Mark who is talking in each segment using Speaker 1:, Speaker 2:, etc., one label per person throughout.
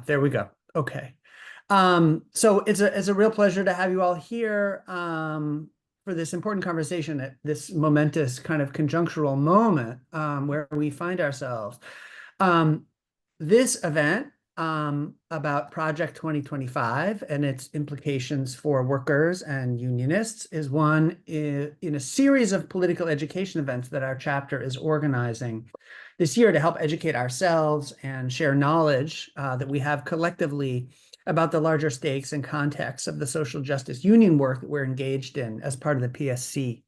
Speaker 1: There we go. Okay. So it's a real pleasure to have you all here for this important conversation at this momentous kind of conjunctural moment where we find ourselves. Um, this event about Project 2025 and its implications for workers and unionists is one in a series of political education events that our chapter is organizing this year to help educate ourselves and share knowledge that we have collectively about the larger stakes and context of the social justice union work that we're engaged in as part of the PSC,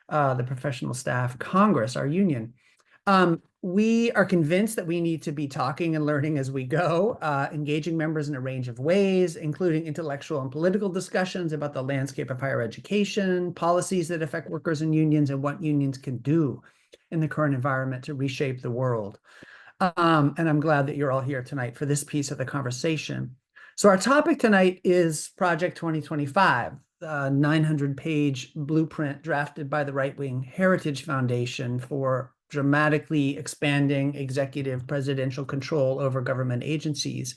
Speaker 1: the Professional Staff Congress, our union. We are convinced that we need to be talking and learning as we go, engaging members in a range of ways, including intellectual and political discussions about the landscape of higher education, policies that affect workers and unions, and what unions can do in the current environment to reshape the world. And I'm glad that you're all here tonight for this piece of the conversation. So our topic tonight is Project 2025, the 900-page blueprint drafted by the right-wing Heritage Foundation for dramatically expanding executive presidential control over government agencies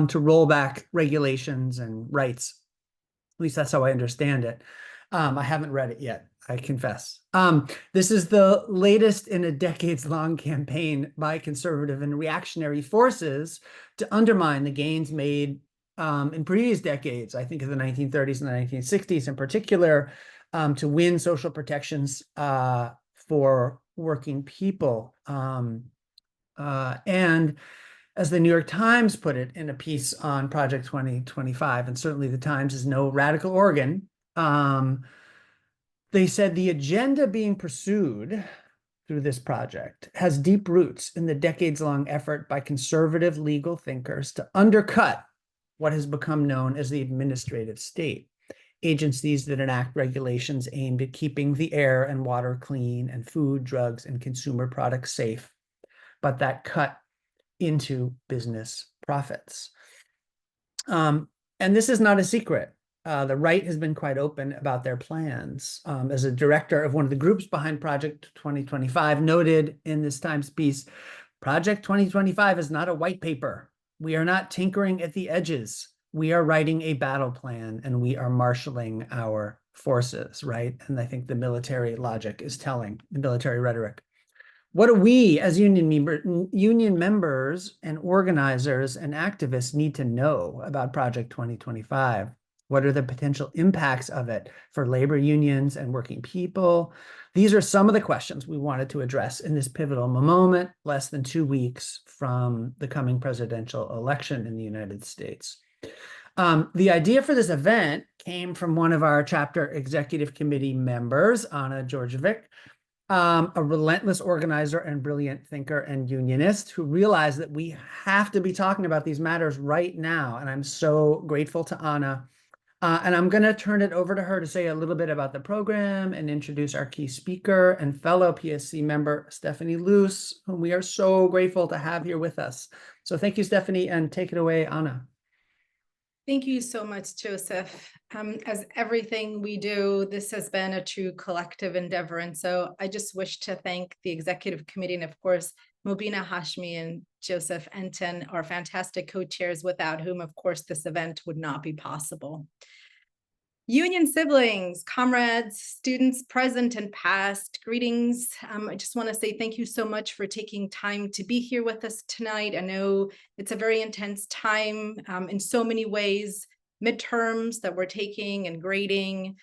Speaker 1: to roll back regulations and rights. At least that's how I understand it. I haven't read it yet, I confess. This is the latest in a decades-long campaign by conservative and reactionary forces to undermine the gains made in previous decades, I think of the 1930s and the 1960s in particular, to win social protections for working people. And as the New York Times put it in a piece on Project 2025, and certainly the Times is no radical organ, they said the agenda being pursued through this project has deep roots in the decades-long effort by conservative legal thinkers to undercut what has become known as the administrative state, agencies that enact regulations aimed at keeping the air and water clean and food, drugs, and consumer products safe, but that cut into business profits. And this is not a secret. The right has been quite open about their plans. As a director of one of the groups behind Project 2025 noted in this Times piece, Project 2025 is not a white paper. We are not tinkering at the edges. We are writing a battle plan and we are marshaling our forces, right? And I think the military logic is telling, the military rhetoric. What do we as union members and organizers and activists need to know about Project 2025? What are the potential impacts of it for labor unions and working people? These are some of the questions we wanted to address in this pivotal moment, less than 2 weeks from the coming presidential election in the United States. The idea for this event came from one of our chapter executive committee members, Anna Georgievic, a relentless organizer and brilliant thinker and unionist who realized that we have to be talking about these matters right now. And I'm so grateful to Anna. And I'm going to turn it over to her to say a little bit about the program and introduce our key speaker and fellow PSC member, Stephanie Luce, whom we are so grateful to have here with us. So thank you, Stephanie, and take it away, Anna.
Speaker 2: Thank you so much, Joseph. As everything we do, this has been a true collective endeavor. And so I just wish to thank the executive committee and, of course, Mobina Hashmi and Joseph Enton, our fantastic co-chairs, without whom, of course, this event would not be possible. Union siblings, comrades, students present and past, greetings. I just want to say thank you so much for taking time to be here with us tonight. I know it's a very intense time in so many ways, midterms that we're taking and grading,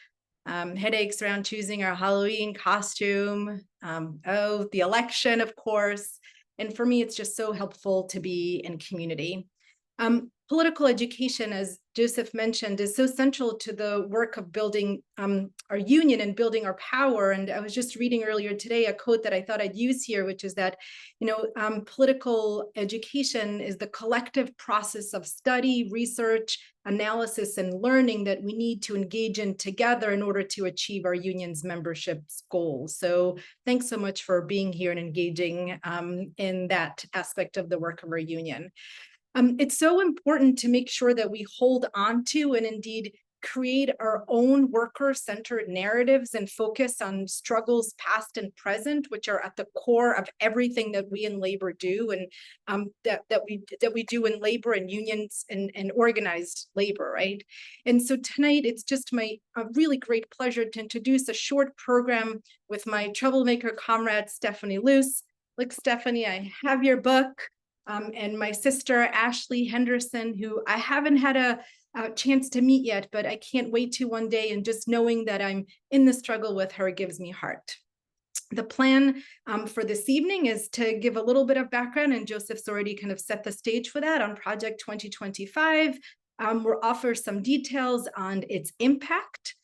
Speaker 2: headaches around choosing our Halloween costume, the election, of course. And for me, it's just so helpful to be in community. Political education, as Joseph mentioned, is so central to the work of building our union and building our power. And I was just reading earlier today a quote that I thought I'd use here, which is that, political education is the collective process of study, research, analysis, and learning that we need to engage in together in order to achieve our union's membership's goals. So thanks so much for being here and engaging in that aspect of the work of our union. It's so important to make sure that we hold on to and indeed create our own worker-centered narratives and focus on struggles past and present, which are at the core of everything that we in labor do, and that we do in labor and unions and organized labor, right? And so tonight, it's just a really great pleasure to introduce a short program with my troublemaker comrade, Stephanie Luce. Look, Stephanie, I have your book, and my sister, Ashley Henderson, who I haven't had a chance to meet yet, but I can't wait to one day, and just knowing that I'm in the struggle with her gives me heart. The plan for this evening is to give a little bit of background, and Joseph's already kind of set the stage for that on Project 2025. We'll offer some details on its impact.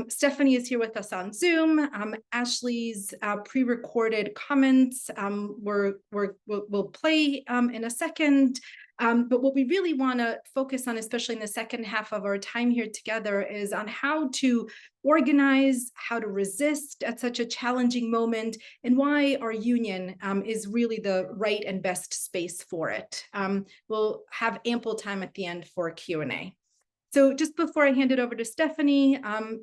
Speaker 2: Stephanie is here with us on Zoom. Ashley's pre-recorded comments we'll play in a second. But what we really want to focus on, especially in the second half of our time here together, is on how to organize, how to resist at such a challenging moment, and why our union is really the right and best space for it. We'll have ample time at the end for Q&A. So just before I hand it over to Stephanie,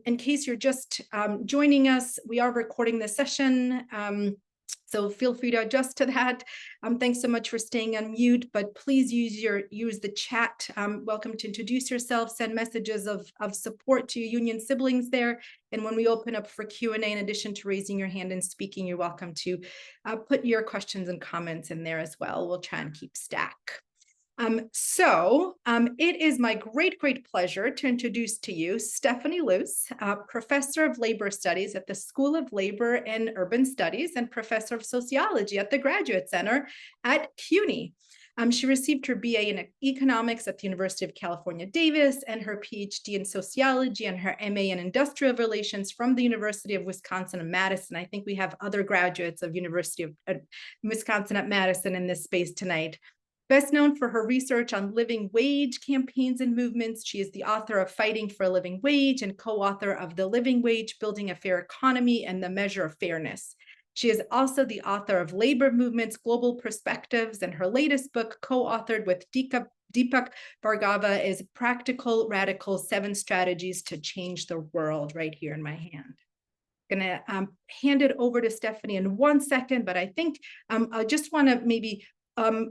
Speaker 2: in case you're just joining us, we are recording the session. So feel free to adjust to that. Thanks so much for staying on mute, but please use the chat. Welcome to introduce yourself, send messages of support to your union siblings there. And when we open up for Q&A, in addition to raising your hand and speaking, you're welcome to put your questions and comments in there as well. We'll try and keep stack. It is my great pleasure to introduce to you Stephanie Luce, Professor of Labor Studies at the School of Labor and Urban Studies and Professor of Sociology at the Graduate Center at CUNY. She received her BA in Economics at the University of California, Davis, and her PhD in Sociology and her MA in Industrial Relations from the University of Wisconsin at Madison. I think we have other graduates of University of Wisconsin at Madison in this space tonight. Best known for her research on living wage campaigns and movements, she is the author of Fighting for a Living Wage and co-author of The Living Wage, Building a Fair Economy and the Measure of Fairness. She is also the author of Labor Movements, Global Perspectives, and her latest book, co-authored with Deepak Bhargava, is Practical Radical: 7 Strategies to Change the World, right here in my hand. I'm going to hand it over to Stephanie in 1 second, but I think I just want to maybe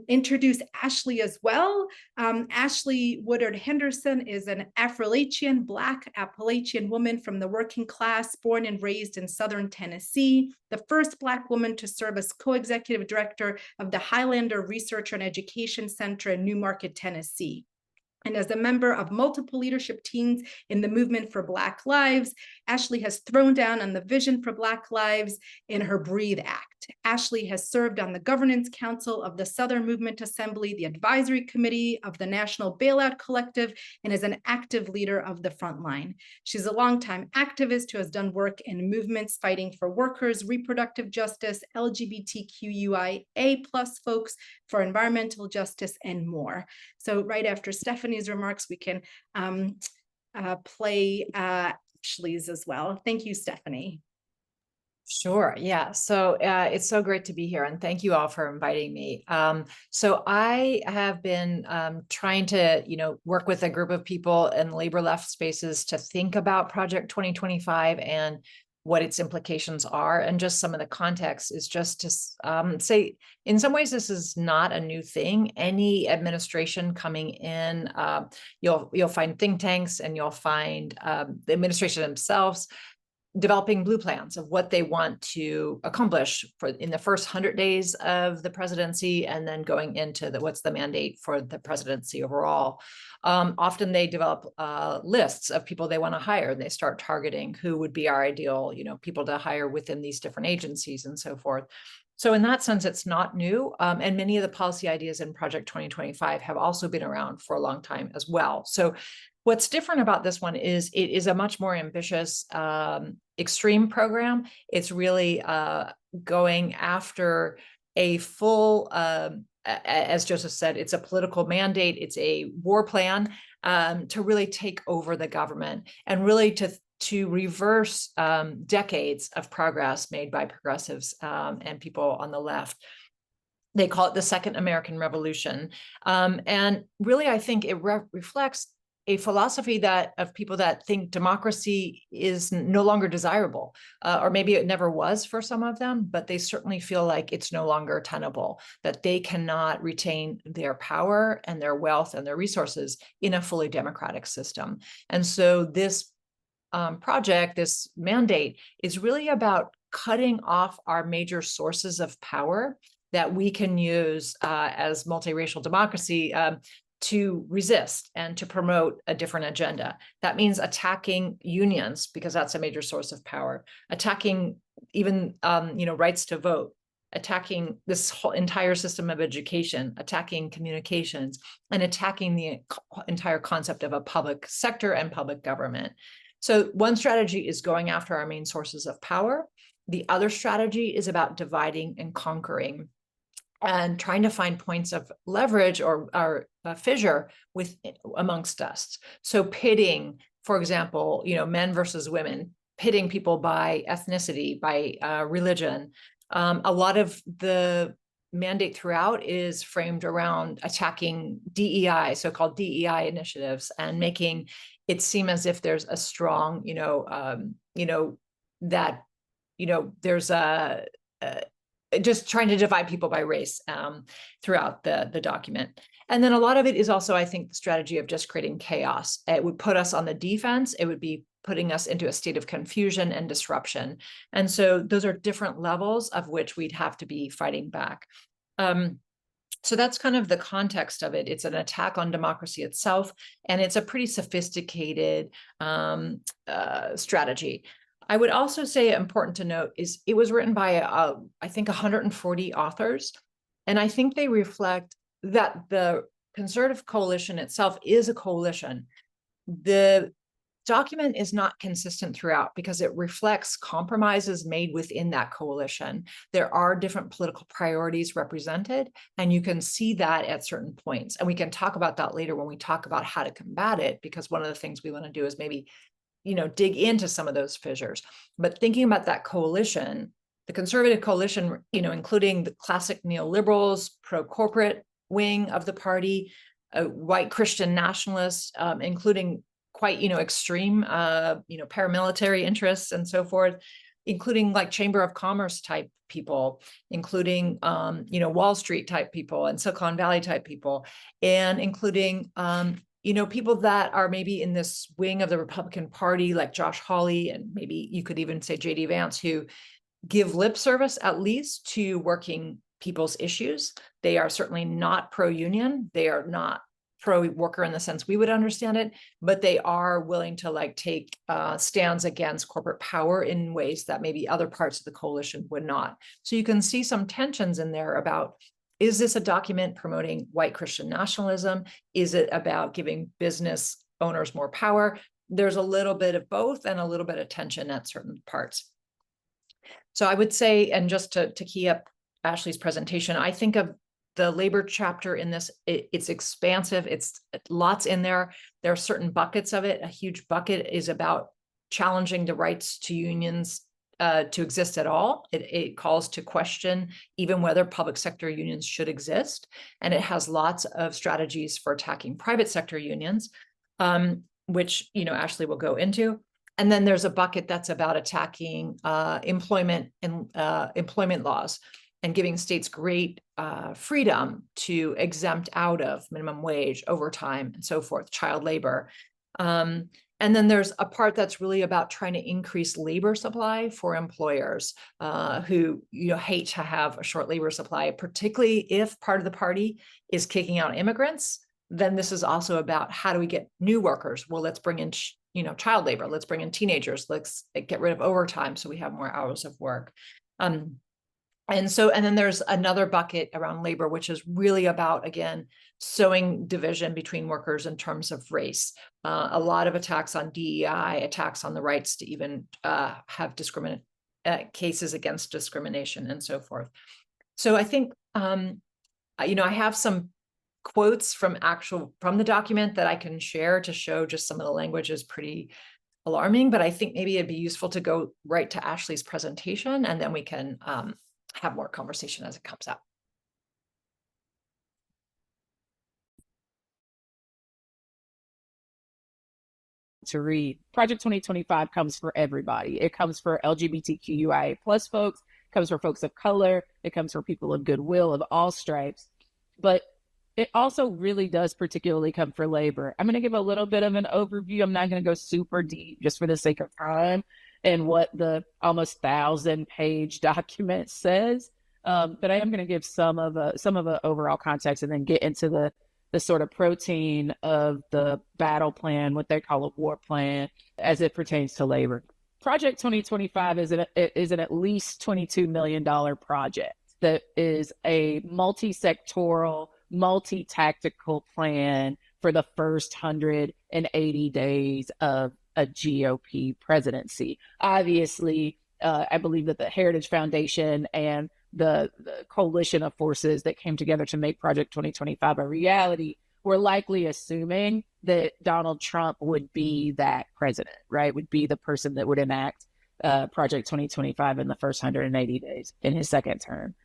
Speaker 2: introduce Ashley as well. Ashley Woodard Henderson is an Afro-Lachian, Black Appalachian woman from the working class, born and raised in Southern Tennessee, the first Black woman to serve as co-executive director of the Highlander Research and Education Center in Newmarket, Tennessee. And as a member of multiple leadership teams in the movement for Black Lives, Ashley has thrown down on the Vision for Black Lives in her Breathe Act. Ashley has served on the Governance Council of the Southern Movement Assembly, the Advisory Committee of the National Bailout Collective, and is an active leader of the Frontline. She's a longtime activist who has done work in movements fighting for workers, reproductive justice, LGBTQIA+ folks, for environmental justice, and more. So right after Stephanie's remarks, we can play Ashley's as well. Thank you, Stephanie.
Speaker 3: Sure. Yeah. So it's so great to be here, and thank you all for inviting me. So I have been trying to, work with a group of people in labor left spaces to think about Project 2025 and what its implications are. And just some of the context is just to say, in some ways, this is not a new thing. Any administration coming in, you'll find think tanks, and you'll find the administration themselves developing blue plans of what they want to accomplish in the first 100 days of the presidency, and then going into what's the mandate for the presidency overall. Often they develop lists of people they want to hire, and they start targeting who would be our ideal, people to hire within these different agencies and so forth. So in that sense, it's not new. And many of the policy ideas in Project 2025 have also been around for a long time as well. So what's different about this one is it is a much more ambitious, extreme program. It's really going after a full, as Joseph said, it's a political mandate. It's a war plan to really take over the government and really to reverse decades of progress made by progressives and people on the left. They call it the Second American Revolution. And really, I think it reflects a philosophy of people that think democracy is no longer desirable, or maybe it never was for some of them, but they certainly feel like it's no longer tenable, that they cannot retain their power and their wealth and their resources in a fully democratic system. And so this project, this mandate, is really about cutting off our major sources of power that we can use as multiracial democracy to resist and to promote a different agenda. That means attacking unions, because that's a major source of power, attacking even rights to vote, attacking this whole entire system of education, attacking communications, and attacking the entire concept of a public sector and public government. So one strategy is going after our main sources of power. The other strategy is about dividing and conquering and trying to find points of leverage or fissure amongst us. So pitting, for example, men versus women, pitting people by ethnicity, by religion. A lot of the mandate throughout is framed around attacking DEI, so-called DEI initiatives, and making it seem as if there's a strong, there's just trying to divide people by race throughout the document. And then a lot of it is also, I think, the strategy of just creating chaos. It would put us on the defense. It would be putting us into a state of confusion and disruption. And so those are different levels of which we'd have to be fighting back. So that's kind of the context of it. It's an attack on democracy itself, and it's a pretty sophisticated strategy. I would also say important to note is it was written by, I think, 140 authors. And I think they reflect that the conservative coalition itself is a coalition. The document is not consistent throughout because it reflects compromises made within that coalition. There are different political priorities represented, and you can see that at certain points. And we can talk about that later when we talk about how to combat it, because one of the things we want to do is maybe dig into some of those fissures. But thinking about that coalition, the conservative coalition, including the classic neoliberals, pro-corporate wing of the party, white Christian nationalists, including quite, extreme, paramilitary interests and so forth, including like Chamber of Commerce type people, including, Wall Street type people and Silicon Valley type people, and including, people that are maybe in this wing of the Republican Party, like Josh Hawley, and maybe you could even say JD Vance, who give lip service at least to working people's issues. They are certainly not pro-union. They are not pro-worker in the sense we would understand it, but they are willing to take stands against corporate power in ways that maybe other parts of the coalition would not. So you can see some tensions in there about, is this a document promoting white Christian nationalism? Is it about giving business owners more power? There's a little bit of both and a little bit of tension at certain parts. So I would say, and just to key up Ashley's presentation, I think of the labor chapter in this, it's expansive. It's lots in there. There are certain buckets of it. A huge bucket is about challenging the rights to unions to exist at all. It calls to question even whether public sector unions should exist. And it has lots of strategies for attacking private sector unions, which, Ashley will go into. And then there's a bucket that's about attacking employment and employment laws and giving states great freedom to exempt out of minimum wage, overtime, and so forth, child labor. And then there's a part that's really about trying to increase labor supply for employers who hate to have a short labor supply, particularly if part of the party is kicking out immigrants. Then this is also about how do we get new workers? Well, let's bring in child labor. Let's bring in teenagers. Let's get rid of overtime so we have more hours of work. And then there's another bucket around labor, which is really about, again, sowing division between workers in terms of race. A lot of attacks on DEI, attacks on the rights to even have cases against discrimination and so forth. So I think, I have some quotes from the document that I can share to show just some of the language is pretty alarming, but I think maybe it'd be useful to go right to Ashley's presentation, and then we can have more conversation as it comes up.
Speaker 4: to read. Project 2025 comes for everybody. It comes for LGBTQIA plus folks, comes for folks of color, it comes for people of goodwill of all stripes. But it also really does particularly come for labor. I'm going to give a little bit of an overview. I'm not going to go super deep just for the sake of time and what the almost 1,000-page document says. But I am going to give some of the overall context and then get into the sort of protein of the battle plan, what they call a war plan, as it pertains to labor. Project 2025 is an at least $22 million project that is a multi-sectoral, multi-tactical plan for the first 180 days of a GOP presidency. Obviously, I believe that the Heritage Foundation and the coalition of forces that came together to make Project 2025 a reality were likely assuming that Donald Trump would be that president, right? Would be the person that would enact Project 2025 in the first 180 days in his second term.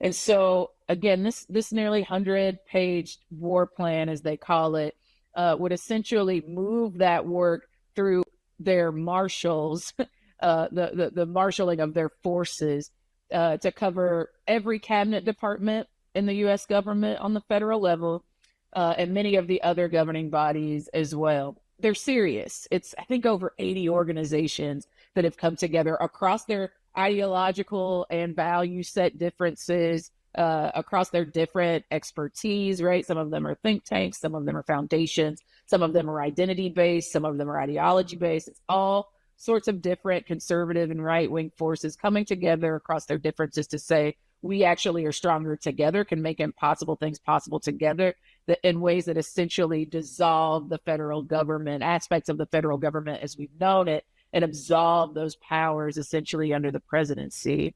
Speaker 4: And so, again, this nearly 100-page war plan, as they call it, would essentially move that work through their marshals, the marshaling of their forces to cover every cabinet department in the U.S. government on the federal level, and many of the other governing bodies as well. They're serious. It's, I think, over 80 organizations that have come together across their ideological and value set differences, across their different expertise, right? Some of them are think tanks, some of them are foundations, some of them are identity based, some of them are ideology based. It's all sorts of different conservative and right-wing forces coming together across their differences to say, we actually are stronger together, can make impossible things possible together, that in ways that essentially dissolve the federal government, aspects of the federal government as we've known it, and absolve those powers essentially under the presidency.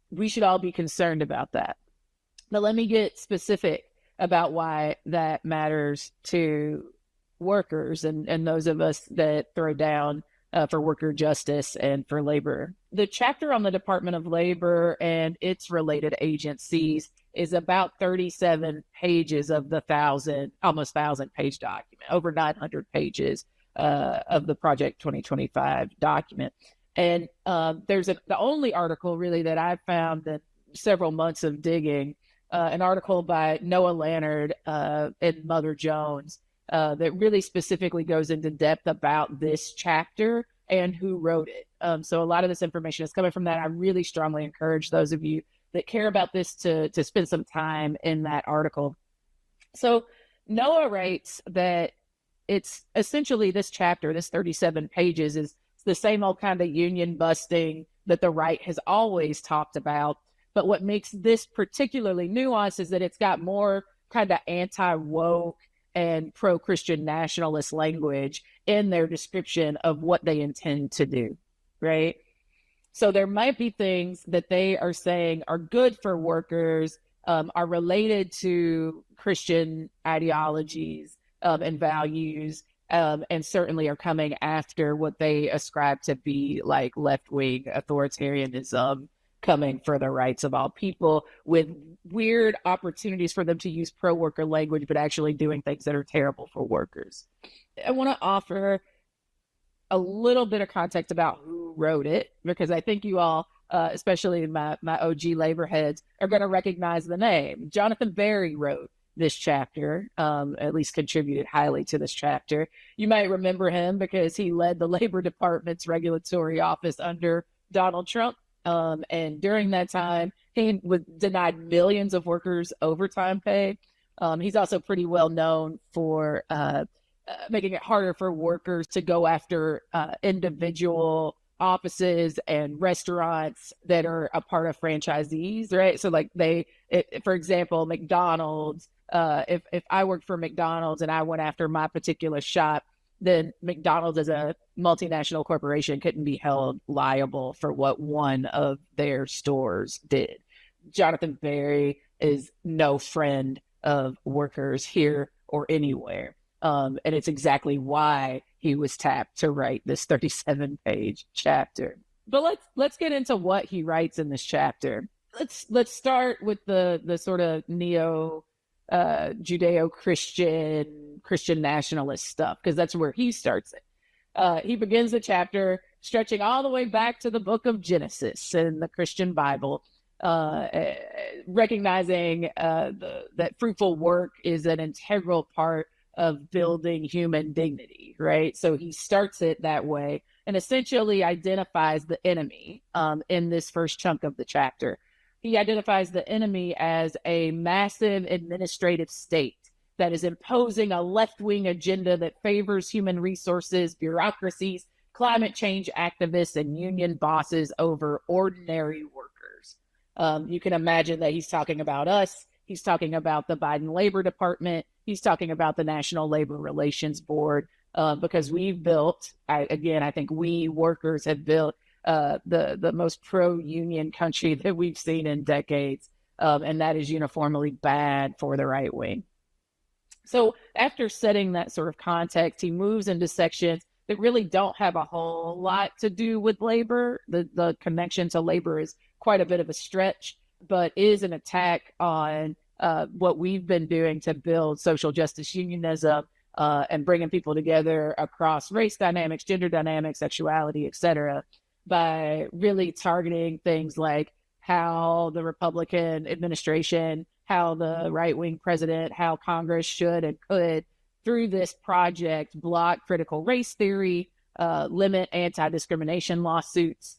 Speaker 4: We should all be concerned about that. But let me get specific about why that matters to workers and those of us that throw down for worker justice and for labor. The chapter on the Department of Labor and its related agencies is about 37 pages of the almost 1,000-page document, over 900 pages of the Project 2025 document. And there's the only article really that I've found in several months of digging, an article by Noah Lannard and Mother Jones that really specifically goes into depth about this chapter and who wrote it. So a lot of this information is coming from that. I really strongly encourage those of you that care about this to spend some time in that article. So Noah writes that it's essentially this chapter, this 37 pages, is the same old kind of union busting that the right has always talked about. But what makes this particularly nuanced is that it's got more kind of anti-woke and pro-Christian nationalist language in their description of what they intend to do, right? So there might be things that they are saying are good for workers, are related to Christian ideologies and values, and certainly are coming after what they ascribe to be like left-wing authoritarianism, coming for the rights of all people, with weird opportunities for them to use pro-worker language, but actually doing things that are terrible for workers. I want to offer a little bit of context about who wrote it, because I think you all, especially my OG labor heads, are going to recognize the name. Jonathan Berry wrote this chapter, at least contributed highly to this chapter. You might remember him because he led the Labor Department's regulatory office under Donald Trump. And during that time, he was denied millions of workers overtime pay. He's also pretty well known for making it harder for workers to go after individual offices and restaurants that are a part of franchisees, right? So like for example, McDonald's, if I worked for McDonald's and I went after my particular shop, then McDonald's as a multinational corporation couldn't be held liable for what one of their stores did. Jonathan Berry is no friend of workers here or anywhere. And it's exactly why he was tapped to write this 37-page chapter. But let's get into what he writes in this chapter. Let's start with the sort of neo Judeo-Christian nationalist stuff, because that's where he starts it. He begins the chapter stretching all the way back to the book of Genesis in the Christian Bible, recognizing that fruitful work is an integral part of building human dignity, right? So he starts it that way and essentially identifies the enemy in this first chunk of the chapter. He identifies the enemy as a massive administrative state that is imposing a left-wing agenda that favors human resources, bureaucracies, climate change activists, and union bosses over ordinary workers. You can imagine that he's talking about us. He's talking about the Biden Labor Department. He's talking about the National Labor Relations Board, because we've built, I think we workers have built the most pro-union country that we've seen in decades. And that is uniformly bad for the right wing. So after setting that sort of context, he moves into sections that really don't have a whole lot to do with labor. The connection to labor is quite a bit of a stretch, but is an attack on what we've been doing to build social justice unionism and bringing people together across race dynamics, gender dynamics, sexuality, et cetera, by really targeting things like how the Republican administration, how the right-wing president, how Congress should and could, through this project, block critical race theory, limit anti-discrimination lawsuits,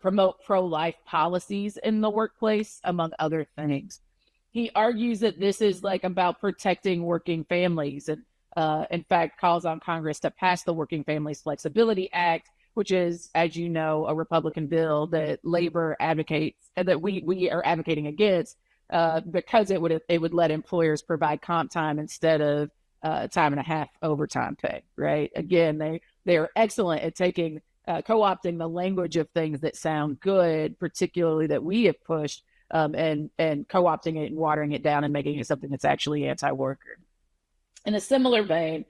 Speaker 4: promote pro-life policies in the workplace, among other things. He argues that this is like about protecting working families and, in fact, calls on Congress to pass the Working Families Flexibility Act, which is, as you know, a Republican bill that labor advocates and that we are advocating against, because it would let employers provide comp time instead of time and a half overtime pay, right? Again, they are excellent at taking co-opting the language of things that sound good, particularly that we have pushed, and co-opting it and watering it down and making it something that's actually anti-worker. In a similar vein,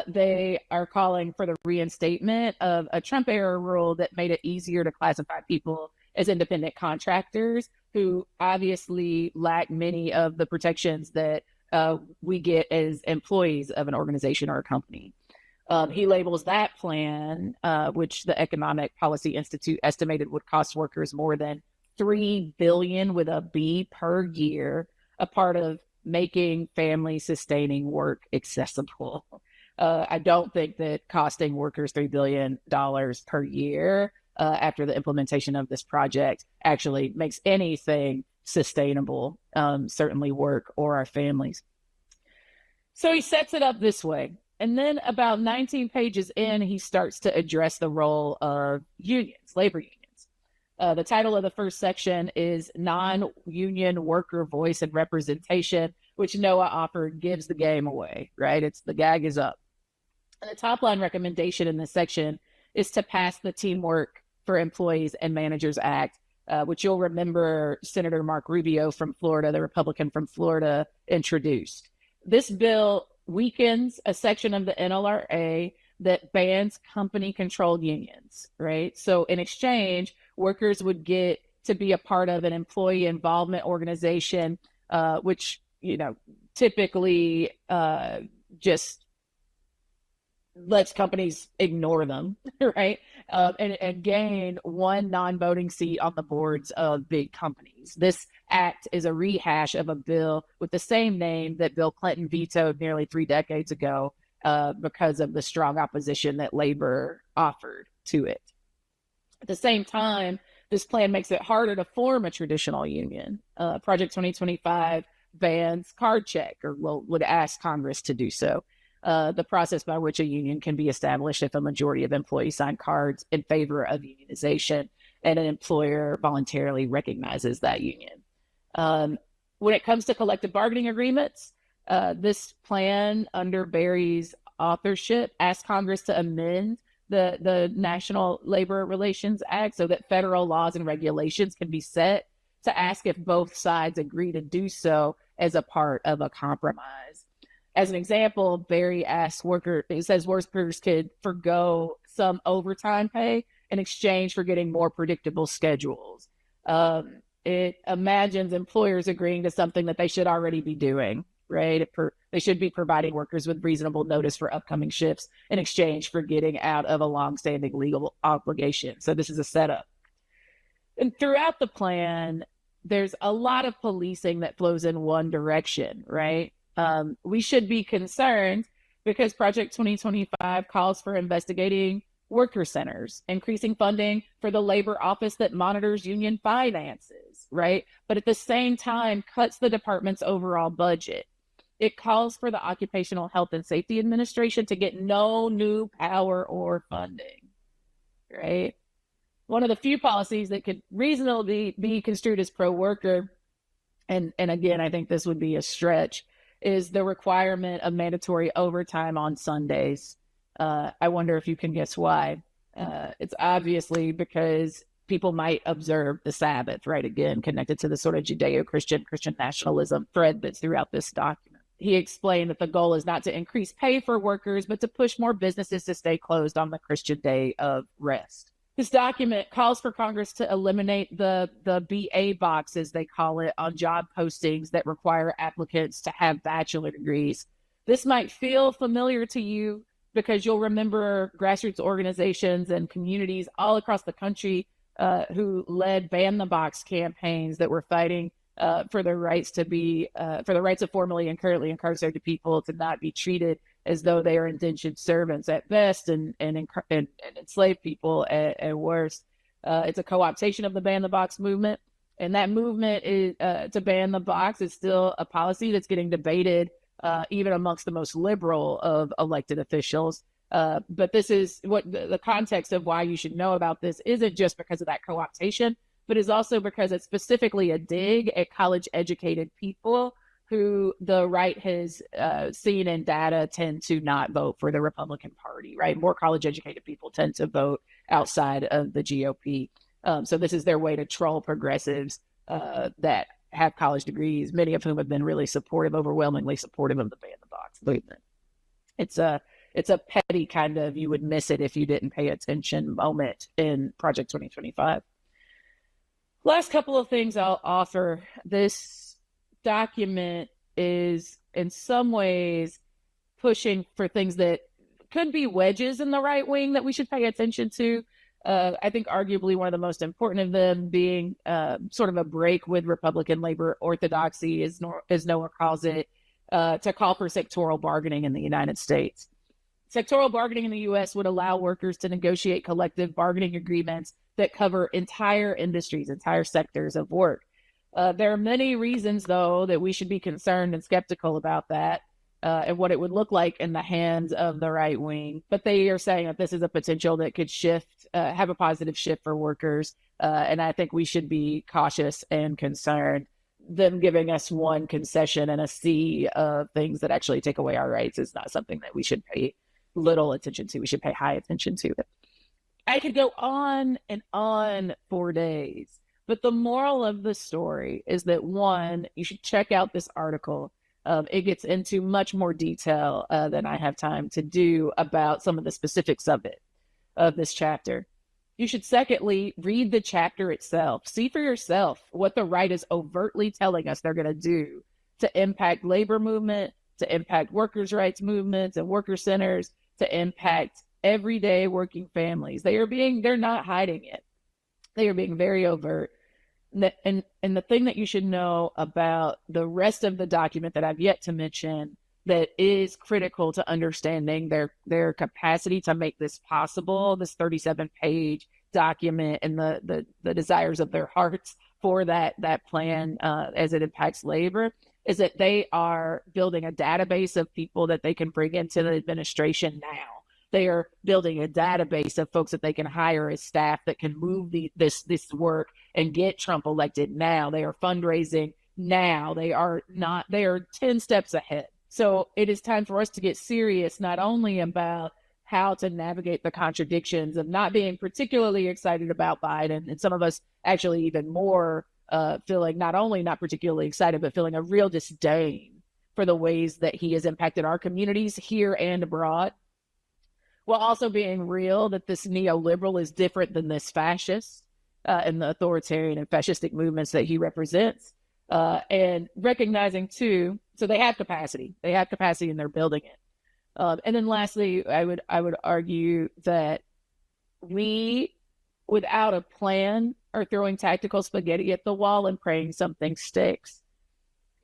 Speaker 4: they are calling for the reinstatement of a Trump-era rule that made it easier to classify people as independent contractors who obviously lack many of the protections that we get as employees of an organization or a company. He labels that plan, which the Economic Policy Institute estimated would cost workers more than $3 billion with a B per year, a part of making family sustaining work accessible. I don't think that costing workers $3 billion per year after the implementation of this project actually makes anything sustainable, certainly work or our families. So he sets it up this way. And then about 19 pages in, he starts to address the role of unions, labor unions. The title of the first section is Non-Union Worker Voice and Representation, which Noah offered gives the game away, right? It's the gag is up. And the top line recommendation in this section is to pass the Teamwork for Employees and Managers Act, which you'll remember Senator Mark Rubio from Florida, the Republican from Florida, introduced. This bill weakens a section of the NLRA that bans company-controlled unions, right? So in exchange, workers would get to be a part of an employee involvement organization, which, typically just lets companies ignore them, right? And gain one non-voting seat on the boards of big companies. This act is a rehash of a bill with the same name that Bill Clinton vetoed nearly 3 decades ago because of the strong opposition that labor offered to it. At the same time, this plan makes it harder to form a traditional union. Project 2025 bans card check, or would ask Congress to do so. The process by which a union can be established if a majority of employees sign cards in favor of unionization and an employer voluntarily recognizes that union. When it comes to collective bargaining agreements, this plan under Barry's authorship asked Congress to amend the National Labor Relations Act so that federal laws and regulations can be set to ask if both sides agree to do so as a part of a compromise. As an example, Barry asks it says workers could forgo some overtime pay in exchange for getting more predictable schedules. It imagines employers agreeing to something that they should already be doing, right? It They should be providing workers with reasonable notice for upcoming shifts in exchange for getting out of a longstanding legal obligation. So this is a setup. And throughout the plan, there's a lot of policing that flows in one direction, right? We should be concerned because Project 2025 calls for investigating worker centers, increasing funding for the labor office that monitors union finances, right? But at the same time, cuts the department's overall budget. It calls for the Occupational Health and Safety Administration to get no new power or funding, right? One of the few policies that could reasonably be construed as pro-worker, and again, I think this would be a stretch, is the requirement of mandatory overtime on Sundays. I wonder if you can guess why. It's obviously because people might observe the Sabbath, right? Again, connected to the sort of Judeo-Christian nationalism thread that's throughout this document. He explained that the goal is not to increase pay for workers, but to push more businesses to stay closed on the Christian day of rest. This document calls for Congress to eliminate the BA box, as they call it, on job postings that require applicants to have bachelor degrees. This might feel familiar to you because you'll remember grassroots organizations and communities all across the country who led ban the box campaigns that were fighting for the rights of formerly and currently incarcerated people to not be treated as though they are indentured servants at best and enslaved people at worst. It's a co-optation of the ban the box movement. And that movement is to ban the box is still a policy that's getting debated even amongst the most liberal of elected officials. But this is what the context of why you should know about this isn't just because of that co-optation, but is also because it's specifically a dig at college educated people who the right has seen in data tend to not vote for the Republican Party, right? More college educated people tend to vote outside of the GOP. So this is their way to troll progressives that have college degrees, many of whom have been really supportive, overwhelmingly supportive of the ban the box movement. It's a petty kind of you would miss it if you didn't pay attention moment in Project 2025. Last couple of things I'll offer. This document is in some ways pushing for things that could be wedges in the right wing that we should pay attention to. I think arguably one of the most important of them being sort of a break with Republican labor orthodoxy, as Noah calls it, to call for sectoral bargaining in the United States. Sectoral bargaining in the U.S. would allow workers to negotiate collective bargaining agreements that cover entire industries, entire sectors of work. There are many reasons, though, that we should be concerned and skeptical about that and what it would look like in the hands of the right wing. But they are saying that this is a potential that could shift, have a positive shift for workers. And I think we should be cautious and concerned. Them giving us one concession and a sea of things that actually take away our rights is not something that we should pay little attention to. We should pay high attention to. I could go on and on for days. But the moral of the story is that, one, you should check out this article. It gets into much more detail than I have time to do about some of the specifics of this chapter. You should, secondly, read the chapter itself. See for yourself what the right is overtly telling us they're going to do to impact labor movement, to impact workers' rights movements and worker centers, to impact everyday working families. They're not hiding it. They are being very overt. And the thing that you should know about the rest of the document that I've yet to mention that is critical to understanding their capacity to make this possible, this 37-page document and the desires of their hearts for that plan as it impacts labor, is that they are building a database of people that they can bring into the administration now. They are building a database of folks that they can hire as staff that can move this work and get Trump elected now. They are fundraising now. They are 10 steps ahead. So it is time for us to get serious, not only about how to navigate the contradictions of not being particularly excited about Biden, and some of us actually even more feeling not only not particularly excited, but feeling a real disdain for the ways that he has impacted our communities here and abroad, while also being real that this neoliberal is different than this fascist and the authoritarian and fascistic movements that he represents. And recognizing too, so they have capacity and they're building it. And then lastly, I would argue that we, without a plan, are throwing tactical spaghetti at the wall and praying something sticks.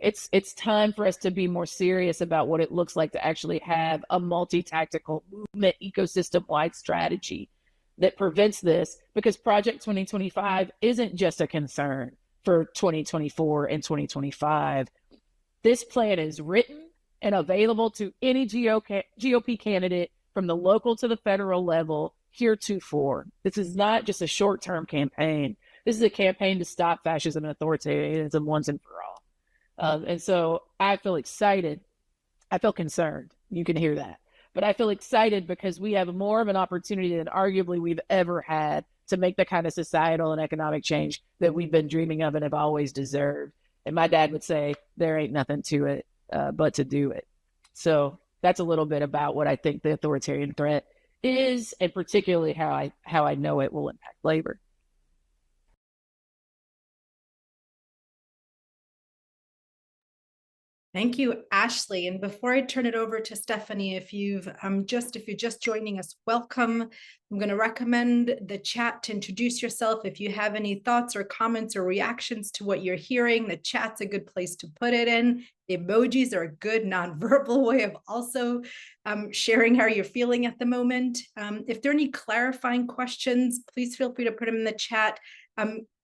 Speaker 4: It's time for us to be more serious about what it looks like to actually have a multi-tactical movement ecosystem-wide strategy that prevents this, because Project 2025 isn't just a concern for 2024 and 2025. This plan is written and available to any GOP candidate from the local to the federal level heretofore. This is not just a short-term campaign. This is a campaign to stop fascism and authoritarianism once and for all. And so I feel excited. I feel concerned. You can hear that. But I feel excited because we have more of an opportunity than arguably we've ever had to make the kind of societal and economic change that we've been dreaming of and have always deserved. And my dad would say, there ain't nothing to it but to do it. So that's a little bit about what I think the authoritarian threat is, and particularly how I know it will impact labor.
Speaker 2: Thank you, Ashley. And before I turn it over to Stephanie, if you're just joining us, welcome. I'm going to recommend the chat to introduce yourself. If you have any thoughts or comments or reactions to what you're hearing, the chat's a good place to put it in. The emojis are a good nonverbal way of also sharing how you're feeling at the moment. If there are any clarifying questions, please feel free to put them in the chat.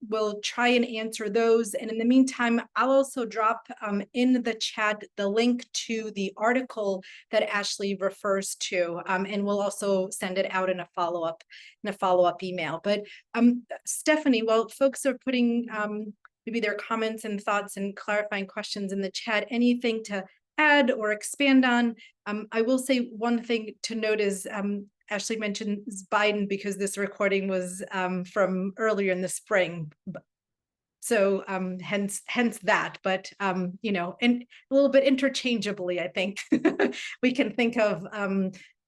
Speaker 2: We'll try and answer those. And in the meantime, I'll also drop in the chat the link to the article that Ashley refers to, and we'll also send it out in a follow-up email. But Stephanie, while folks are putting maybe their comments and thoughts and clarifying questions in the chat, anything to add or expand on? I will say one thing to note is Ashley mentions Biden because this recording was from earlier in the spring. So hence that, but you know, and a little bit interchangeably, I think we can think of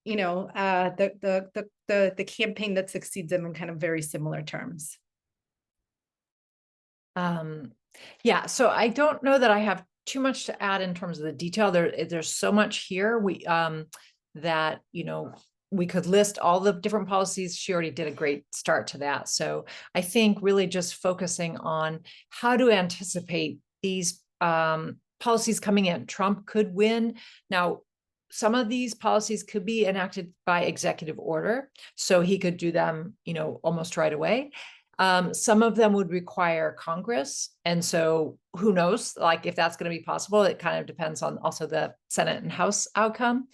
Speaker 2: you know, the campaign that succeeds them in kind of very similar terms.
Speaker 3: Yeah, so I don't know that I have too much to add in terms of the detail. There's so much here that, you know, we could list all the different policies. She already did a great start to that. So I think really just focusing on how to anticipate these policies coming in. Trump could win. Now, some of these policies could be enacted by executive order, so he could do them, you know, almost right away. Some of them would require Congress. And so who knows, like if that's going to be possible, it kind of depends on also the Senate and House outcome.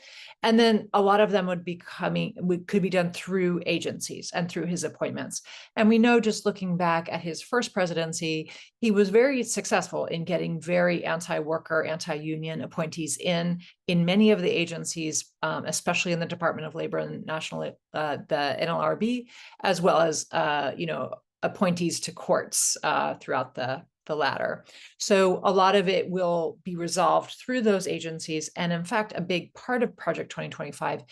Speaker 3: And then a lot of them could be done through agencies and through his appointments. And we know, just looking back at his first presidency, he was very successful in getting very anti-worker, anti-union appointees in many of the agencies, especially in the Department of Labor and the NLRB, as well as, you know, appointees to courts throughout the latter. So a lot of it will be resolved through those agencies. And in fact, a big part of Project 2025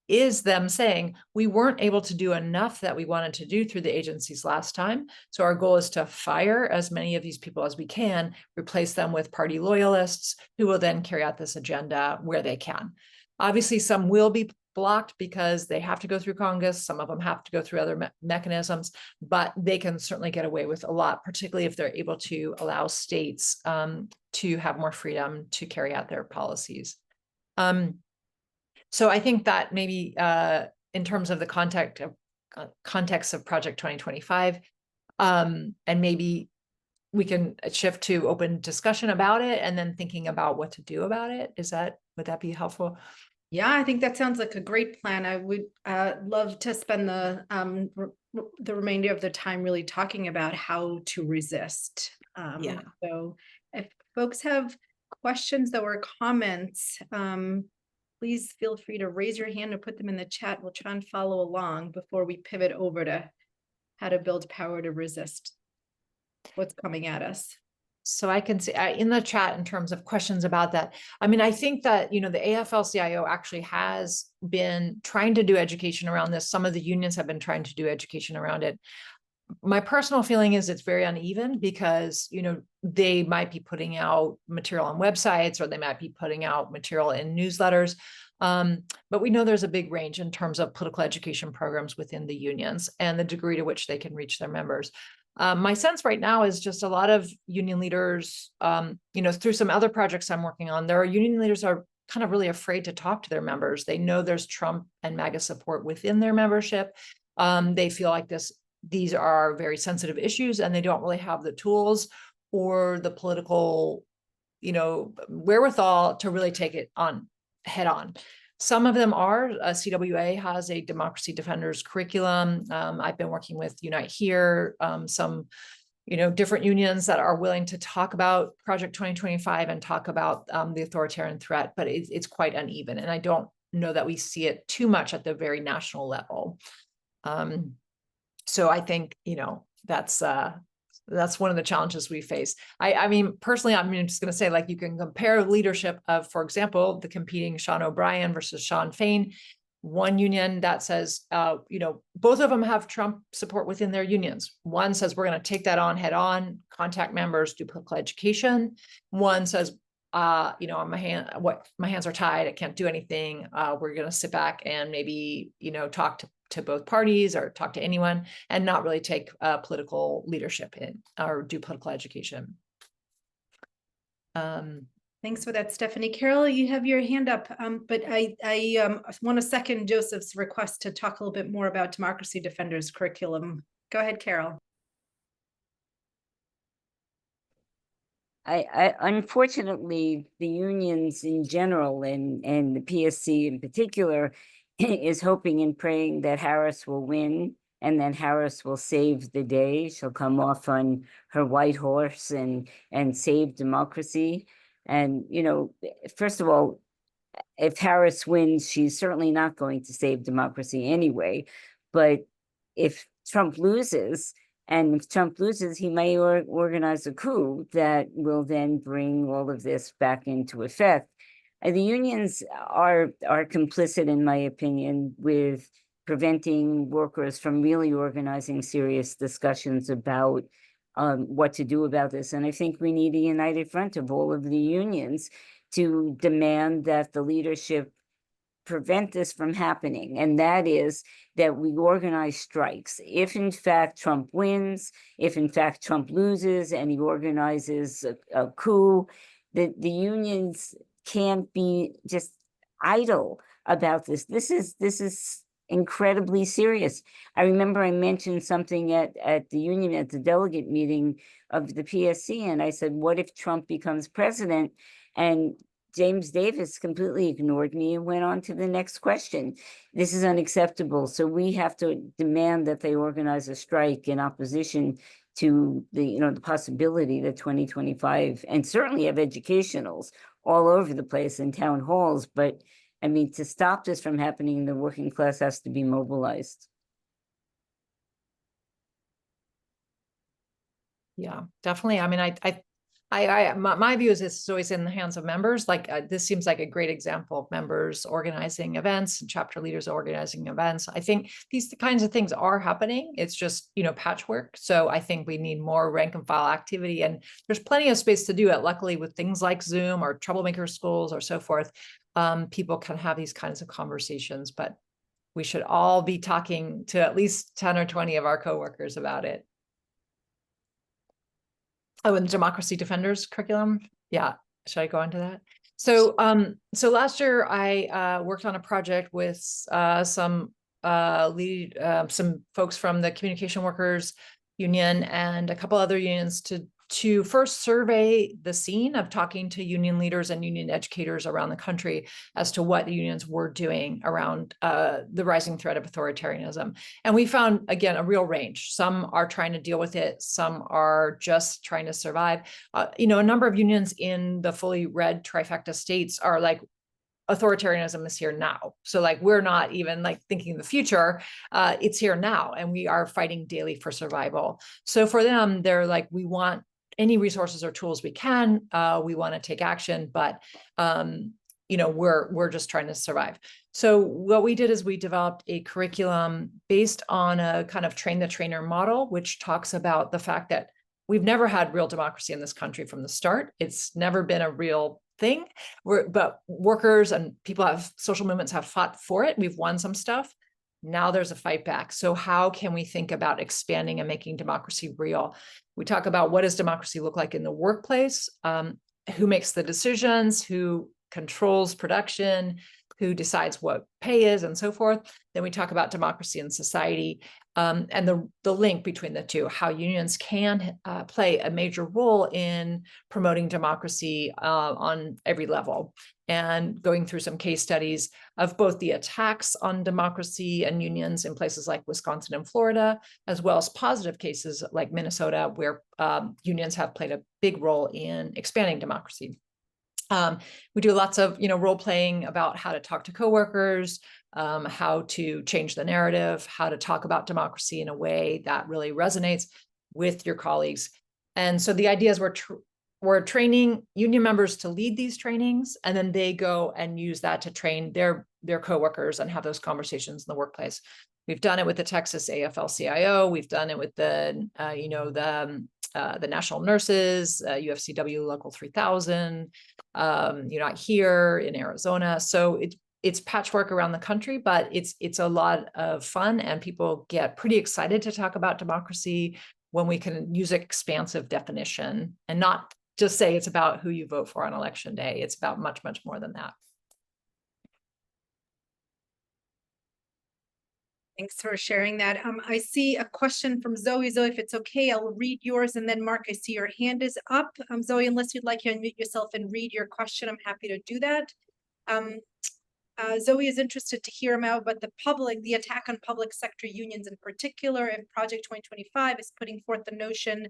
Speaker 3: is them saying, we weren't able to do enough that we wanted to do through the agencies last time. So our goal is to fire as many of these people as we can, replace them with party loyalists who will then carry out this agenda where they can. Obviously, some will be blocked because they have to go through Congress. Some of them have to go through other mechanisms, but they can certainly get away with a lot, particularly if they're able to allow states to have more freedom to carry out their policies. So I think that maybe in terms of the context of Project 2025, and maybe we can shift to open discussion about it and then thinking about what to do about it. Would that be helpful?
Speaker 2: Yeah, I think that sounds like a great plan. I would love to spend the remainder of the time really talking about how to resist.
Speaker 3: Yeah.
Speaker 2: So if folks have questions or comments, please feel free to raise your hand and put them in the chat. We'll try and follow along before we pivot over to how to build power to resist what's coming at us.
Speaker 3: So I can see in the chat in terms of questions about that. I mean, I think that, you know, the AFL-CIO actually has been trying to do education around this. Some of the unions have been trying to do education around it. my personal feeling is it's very uneven because, you know, they might be putting out material on websites or they might be putting out material in newsletters. But we know there's a big range in terms of political education programs within the unions and the degree to which they can reach their members. My sense right now is just a lot of union leaders, you know, through some other projects I'm working on, there are union leaders are kind of really afraid to talk to their members. They know there's Trump and MAGA support within their membership. They feel like these are very sensitive issues and they don't really have the tools or the political, you know, wherewithal to really take it on head on. Some of them are, CWA has a democracy defenders curriculum. I've been working with Unite Here, some, you know, different unions that are willing to talk about Project 2025 and talk about the authoritarian threat, but it's quite uneven. And I don't know that we see it too much at the very national level. So I think, you know, that's one of the challenges we face. I mean, personally, I'm just going to say, like, you can compare leadership of, for example, the competing Sean O'Brien versus Sean Fain. One union that says, you know, both of them have Trump support within their unions. One says, we're going to take that on head on, contact members, do political education. One says, you know, my hands are tied. I can't do anything. We're going to sit back and maybe, you know, talk to both parties or talk to anyone and not really take political leadership in or do political education.
Speaker 2: Thanks for that, Stephanie. Carol, you have your hand up, but I want to second Joseph's request to talk a little bit more about Democracy Defenders curriculum. Go ahead, Carol.
Speaker 5: I unfortunately, the unions in general and the PSC in particular is hoping and praying that Harris will win and then Harris will save the day. She'll come off on her white horse and save democracy. And, you know, first of all, if Harris wins, she's certainly not going to save democracy anyway. But if Trump loses, he may organize a coup that will then bring all of this back into effect. The unions are complicit, in my opinion, with preventing workers from really organizing serious discussions about what to do about this. And I think we need a united front of all of the unions to demand that the leadership prevent this from happening. And that is that we organize strikes. If in fact Trump wins, if in fact Trump loses and he organizes a coup, the unions can't be just idle about this. This is incredibly serious. I remember I mentioned something at the union, at the delegate meeting of the PSC, and I said, what if Trump becomes president? And James Davis completely ignored me and went on to the next question. This is unacceptable. So we have to demand that they organize a strike in opposition to the possibility that 2025, and certainly have educationals all over the place in town halls. But I mean, to stop this from happening, the working class has to be mobilized.
Speaker 3: Yeah, definitely. I mean, my view is it's always in the hands of members. Like this seems like a great example of members organizing events and chapter leaders organizing events. I think these kinds of things are happening. It's just, you know, patchwork. So I think we need more rank and file activity, and there's plenty of space to do it. Luckily, with things like Zoom or troublemaker schools or so forth, people can have these kinds of conversations, but we should all be talking to at least 10 or 20 of our coworkers about it. Oh, and the Democracy Defenders curriculum. Yeah, should I go into that? So, so last year I worked on a project with some folks from the Communication Workers Union and a couple other unions to first survey the scene of talking to union leaders and union educators around the country as to what the unions were doing around the rising threat of authoritarianism. And we found, again, a real range. Some are trying to deal with it. Some are just trying to survive. You know, a number of unions in the fully red trifecta states are like, authoritarianism is here now. So like, we're not even like thinking the future, it's here now. And we are fighting daily for survival. So for them, they're like, we want any resources or tools we can, we want to take action, but we're just trying to survive. So what we did is we developed a curriculum based on a kind of train the trainer model, which talks about the fact that we've never had real democracy in this country from the start. It's never been a real thing. But workers and social movements have fought for it. We've won some stuff. Now there's a fight back. So how can we think about expanding and making democracy real? We talk about what does democracy look like in the workplace? Who makes the decisions? Who controls production? Who decides what pay is, and so forth. Then we talk about democracy in society, and the link between the two, how unions can play a major role in promoting democracy on every level, and going through some case studies of both the attacks on democracy and unions in places like Wisconsin and Florida, as well as positive cases like Minnesota, where unions have played a big role in expanding democracy. We do lots of, role playing about how to talk to coworkers, how to change the narrative, how to talk about democracy in a way that really resonates with your colleagues. And so the idea is we're training union members to lead these trainings, and then they go and use that to train their coworkers and have those conversations in the workplace. We've done it with the Texas AFL-CIO. We've done it with the national nurses, UFCW Local 3000, here in Arizona. So it's patchwork around the country, but it's a lot of fun, and people get pretty excited to talk about democracy when we can use an expansive definition and not just say it's about who you vote for on election day. It's about much, much more than that.
Speaker 2: Thanks for sharing that. I see a question from Zoe. Zoe, if it's okay, I'll read yours, and then Mark, I see your hand is up. Zoe, unless you'd like to unmute yourself and read your question, I'm happy to do that. Zoe is interested to hear about the attack on public sector unions in particular. If Project 2025 is putting forth the notion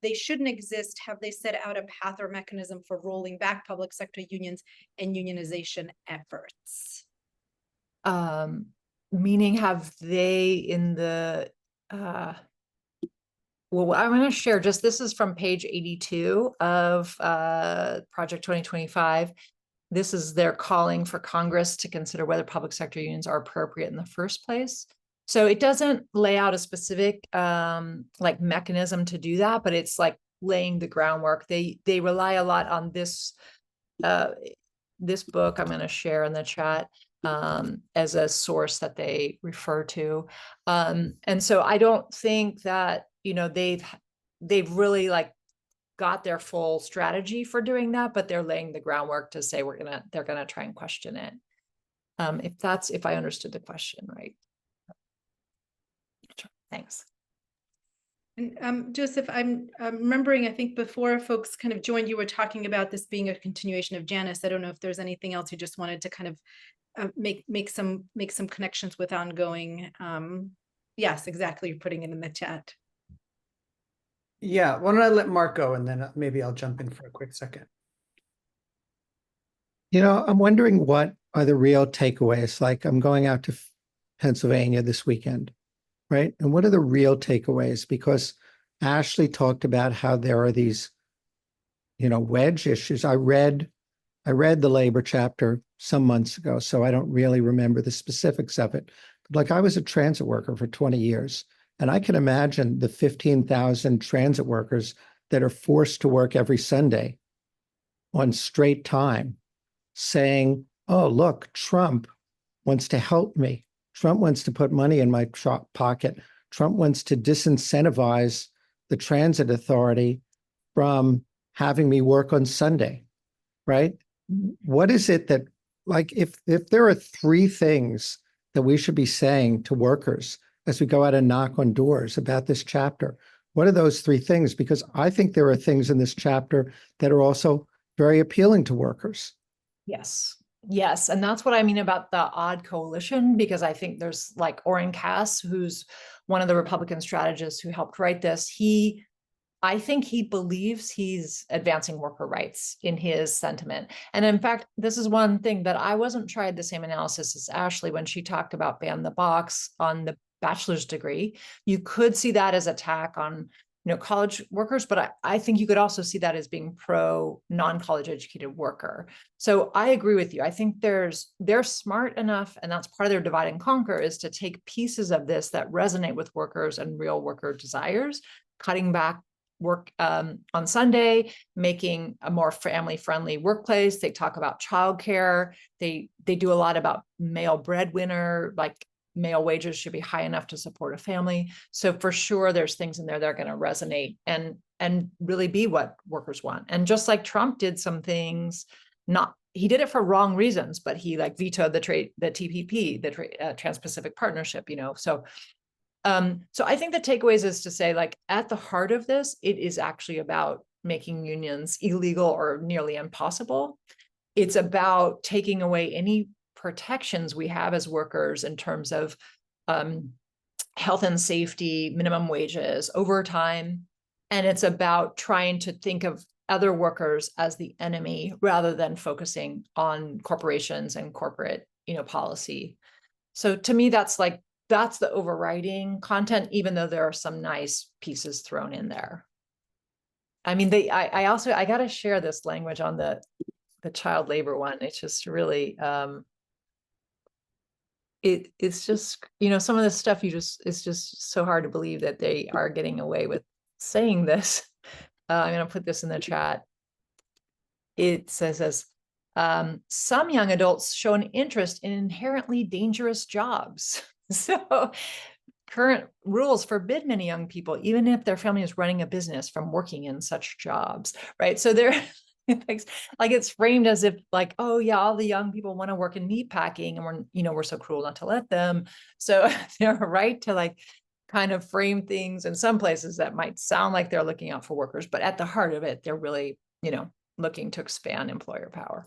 Speaker 2: they shouldn't exist, have they set out a path or mechanism for rolling back public sector unions and unionization efforts?
Speaker 3: Meaning, have they in the, well, I'm going to share this is from page 82 of Project 2025. This is their calling for Congress to consider whether public sector unions are appropriate in the first place. So it doesn't lay out a specific mechanism to do that, but it's like laying the groundwork. They rely a lot on this book I'm going to share in the chat as a source that they refer to. And so I don't think that, they've really got their full strategy for doing that, but they're laying the groundwork to say they're going to try and question it. If I understood the question right. Thanks.
Speaker 2: And Joseph, I'm remembering, I think before folks kind of joined, you were talking about this being a continuation of Janice. I don't know if there's anything else you just wanted to kind of make some connections with ongoing. Yes, exactly. You're putting it in the chat.
Speaker 1: Yeah, why don't I let Mark go, and then maybe I'll jump in for a quick second.
Speaker 6: I'm wondering what are the real takeaways. Like, I'm going out to Pennsylvania this weekend, right? And what are the real takeaways? Because Ashley talked about how there are these, wedge issues. I read the labor chapter some months ago, so I don't really remember the specifics of it. But I was a transit worker for 20 years, and I can imagine the 15,000 transit workers that are forced to work every Sunday on straight time saying, oh, look, Trump wants to help me. Trump wants to put money in my pocket. Trump wants to disincentivize the transit authority from having me work on Sunday, right? What is it that, if there are three things that we should be saying to workers as we go out and knock on doors about this chapter, what are those three things? Because I think there are things in this chapter that are also very appealing to workers.
Speaker 3: Yes. And that's what I mean about the odd coalition, because I think there's Orrin Cass, who's one of the Republican strategists who helped write this. I think he believes he's advancing worker rights in his sentiment. And in fact, this is one thing that I wasn't tried the same analysis as Ashley when she talked about ban the box on the bachelor's degree. You could see that as attack on college workers, but I think you could also see that as being pro non-college educated worker. So I agree with you. I think they're smart enough, and that's part of their divide and conquer, is to take pieces of this that resonate with workers and real worker desires, cutting back work on Sunday, making a more family-friendly workplace. They talk about childcare. They do a lot about male breadwinner, like male wages should be high enough to support a family. So for sure, there's things in there that are going to resonate and really be what workers want. And just like Trump did some things, he did it for wrong reasons, but he like vetoed the TPP, the Trans-Pacific Partnership, So I think the takeaways is to say, like, at the heart of this, it is actually about making unions illegal or nearly impossible. It's about taking away any protections we have as workers in terms of health and safety, minimum wages, overtime. And it's about trying to think of other workers as the enemy rather than focusing on corporations and corporate, policy. So to me, that's the overriding content, even though there are some nice pieces thrown in there. I mean, I got to share this language on the child labor one. It's just really, it's just, some of this stuff it's just so hard to believe that they are getting away with saying this. I'm going to put this in the chat. It says, some young adults show an interest in inherently dangerous jobs. So current rules forbid many young people, even if their family is running a business, from working in such jobs, right? So they're like it's framed as if like, oh yeah, all the young people want to work in meat packing, and we're so cruel not to let them. So they're right to like kind of frame things in some places that might sound like they're looking out for workers, but at the heart of it, they're really, looking to expand employer power.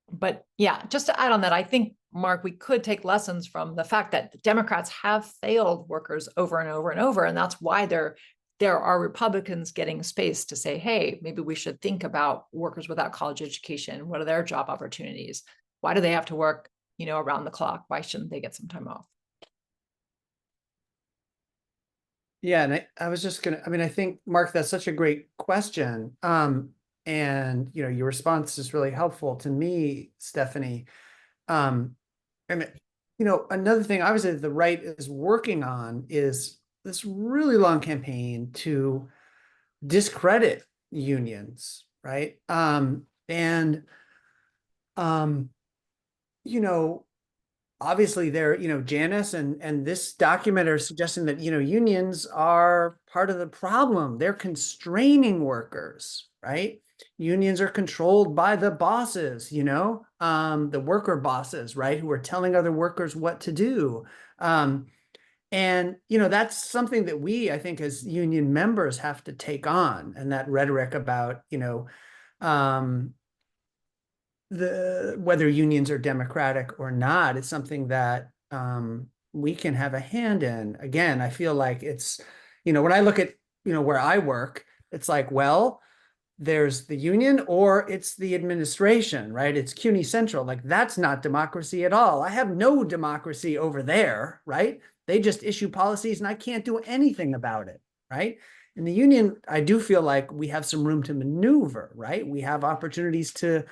Speaker 3: But yeah, just to add on that, I think, Mark, we could take lessons from the fact that the Democrats have failed workers over and over and over. And that's why there are Republicans getting space to say, hey, maybe we should think about workers without college education. What are their job opportunities? Why do they have to work, around the clock? Why shouldn't they get some time off?
Speaker 1: Yeah, and I was just I think, Mark, that's such a great question. And your response is really helpful to me, Stephanie. And another thing obviously the right is working on is this really long campaign to discredit unions, right? Obviously there, Janice and this document are suggesting that, unions are part of the problem. They're constraining workers, right? Unions are controlled by the bosses, the worker bosses, right? Who are telling other workers what to do. And, that's something that we, I think, as union members have to take on. And that rhetoric about, whether unions are democratic or not is something that we can have a hand in. Again, I feel like it's, when I look at, where I work, it's like, well, there's the union or it's the administration, right? It's CUNY Central. Like, that's not democracy at all. I have no democracy over there, right? They just issue policies and I can't do anything about it, right? In the union, I do feel like we have some room to maneuver, right? We have opportunities to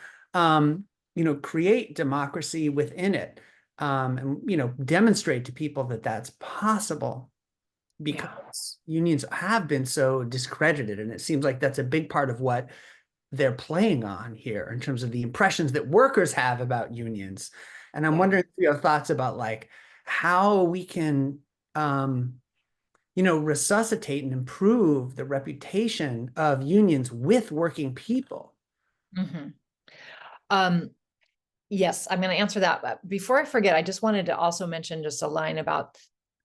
Speaker 1: create democracy within it, and, demonstrate to people that that's possible, because unions have been so discredited. And it seems like that's a big part of what they're playing on here in terms of the impressions that workers have about unions. And I'm wondering if you have thoughts about like how we can, resuscitate and improve the reputation of unions with working people.
Speaker 3: Mm-hmm. Yes, I'm going to answer that. But before I forget, I just wanted to also mention just a line about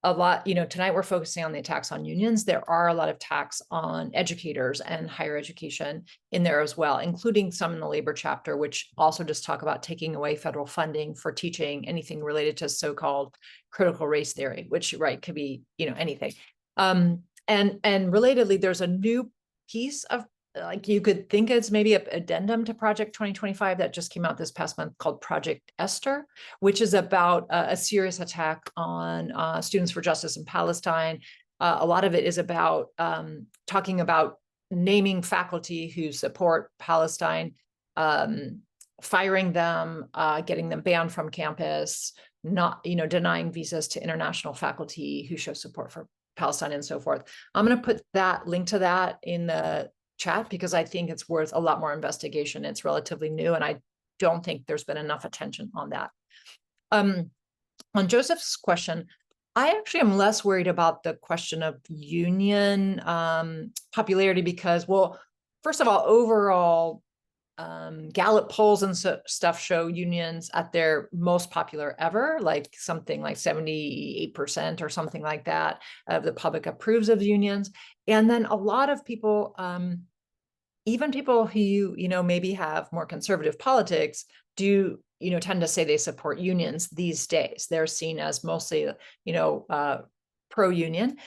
Speaker 3: a lot, tonight we're focusing on the attacks on unions. There are a lot of attacks on educators and higher education in there as well, including some in the labor chapter, which also just talk about taking away federal funding for teaching anything related to so-called critical race theory, which, right, could be, anything. And relatedly, there's a new piece of like you could think it's maybe an addendum to Project 2025 that just came out this past month called Project Esther, which is about a serious attack on Students for Justice in Palestine. A lot of it is about talking about naming faculty who support Palestine, firing them, getting them banned from campus, not, denying visas to international faculty who show support for Palestine and so forth. I'm going to put that link to that in the chat because I think it's worth a lot more investigation. It's relatively new, and I don't think there's been enough attention on that. On Joseph's question, I actually am less worried about the question of union popularity because, well, first of all, overall, Gallup polls and stuff show unions at their most popular ever, like something like 78% or something like that of the public approves of unions. And then a lot of people, even people who, maybe have more conservative politics do, tend to say they support unions these days. They're seen as mostly, pro-union.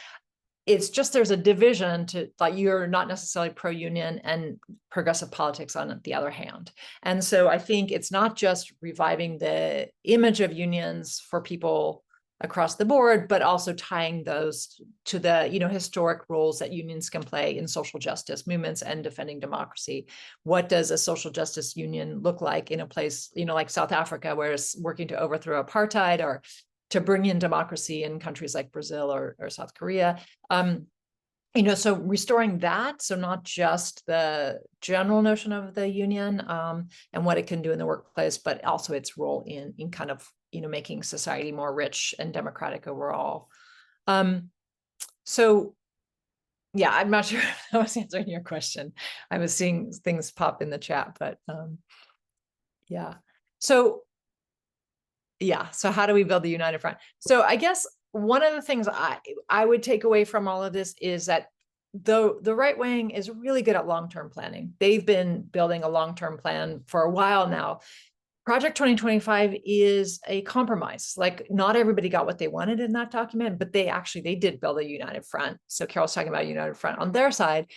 Speaker 3: It's just there's a division to like you're not necessarily pro-union and progressive politics on the other hand. And so I think it's not just reviving the image of unions for people across the board, but also tying those to the historic roles that unions can play in social justice movements and defending democracy. What does a social justice union look like in a place like South Africa, where it's working to overthrow apartheid or to bring in democracy in countries like Brazil or South Korea? So restoring that, so not just the general notion of the union and what it can do in the workplace, but also its role in kind of, making society more rich and democratic overall. So yeah, I'm not sure if I was answering your question. I was seeing things pop in the chat, but yeah. So how do we build the united front? So I guess one of the things I would take away from all of this is that the right wing is really good at long-term planning. They've been building a long-term plan for a while now. Project 2025 is a compromise. Like, not everybody got what they wanted in that document, but they did build a united front. So Carol's talking about a united front on their side.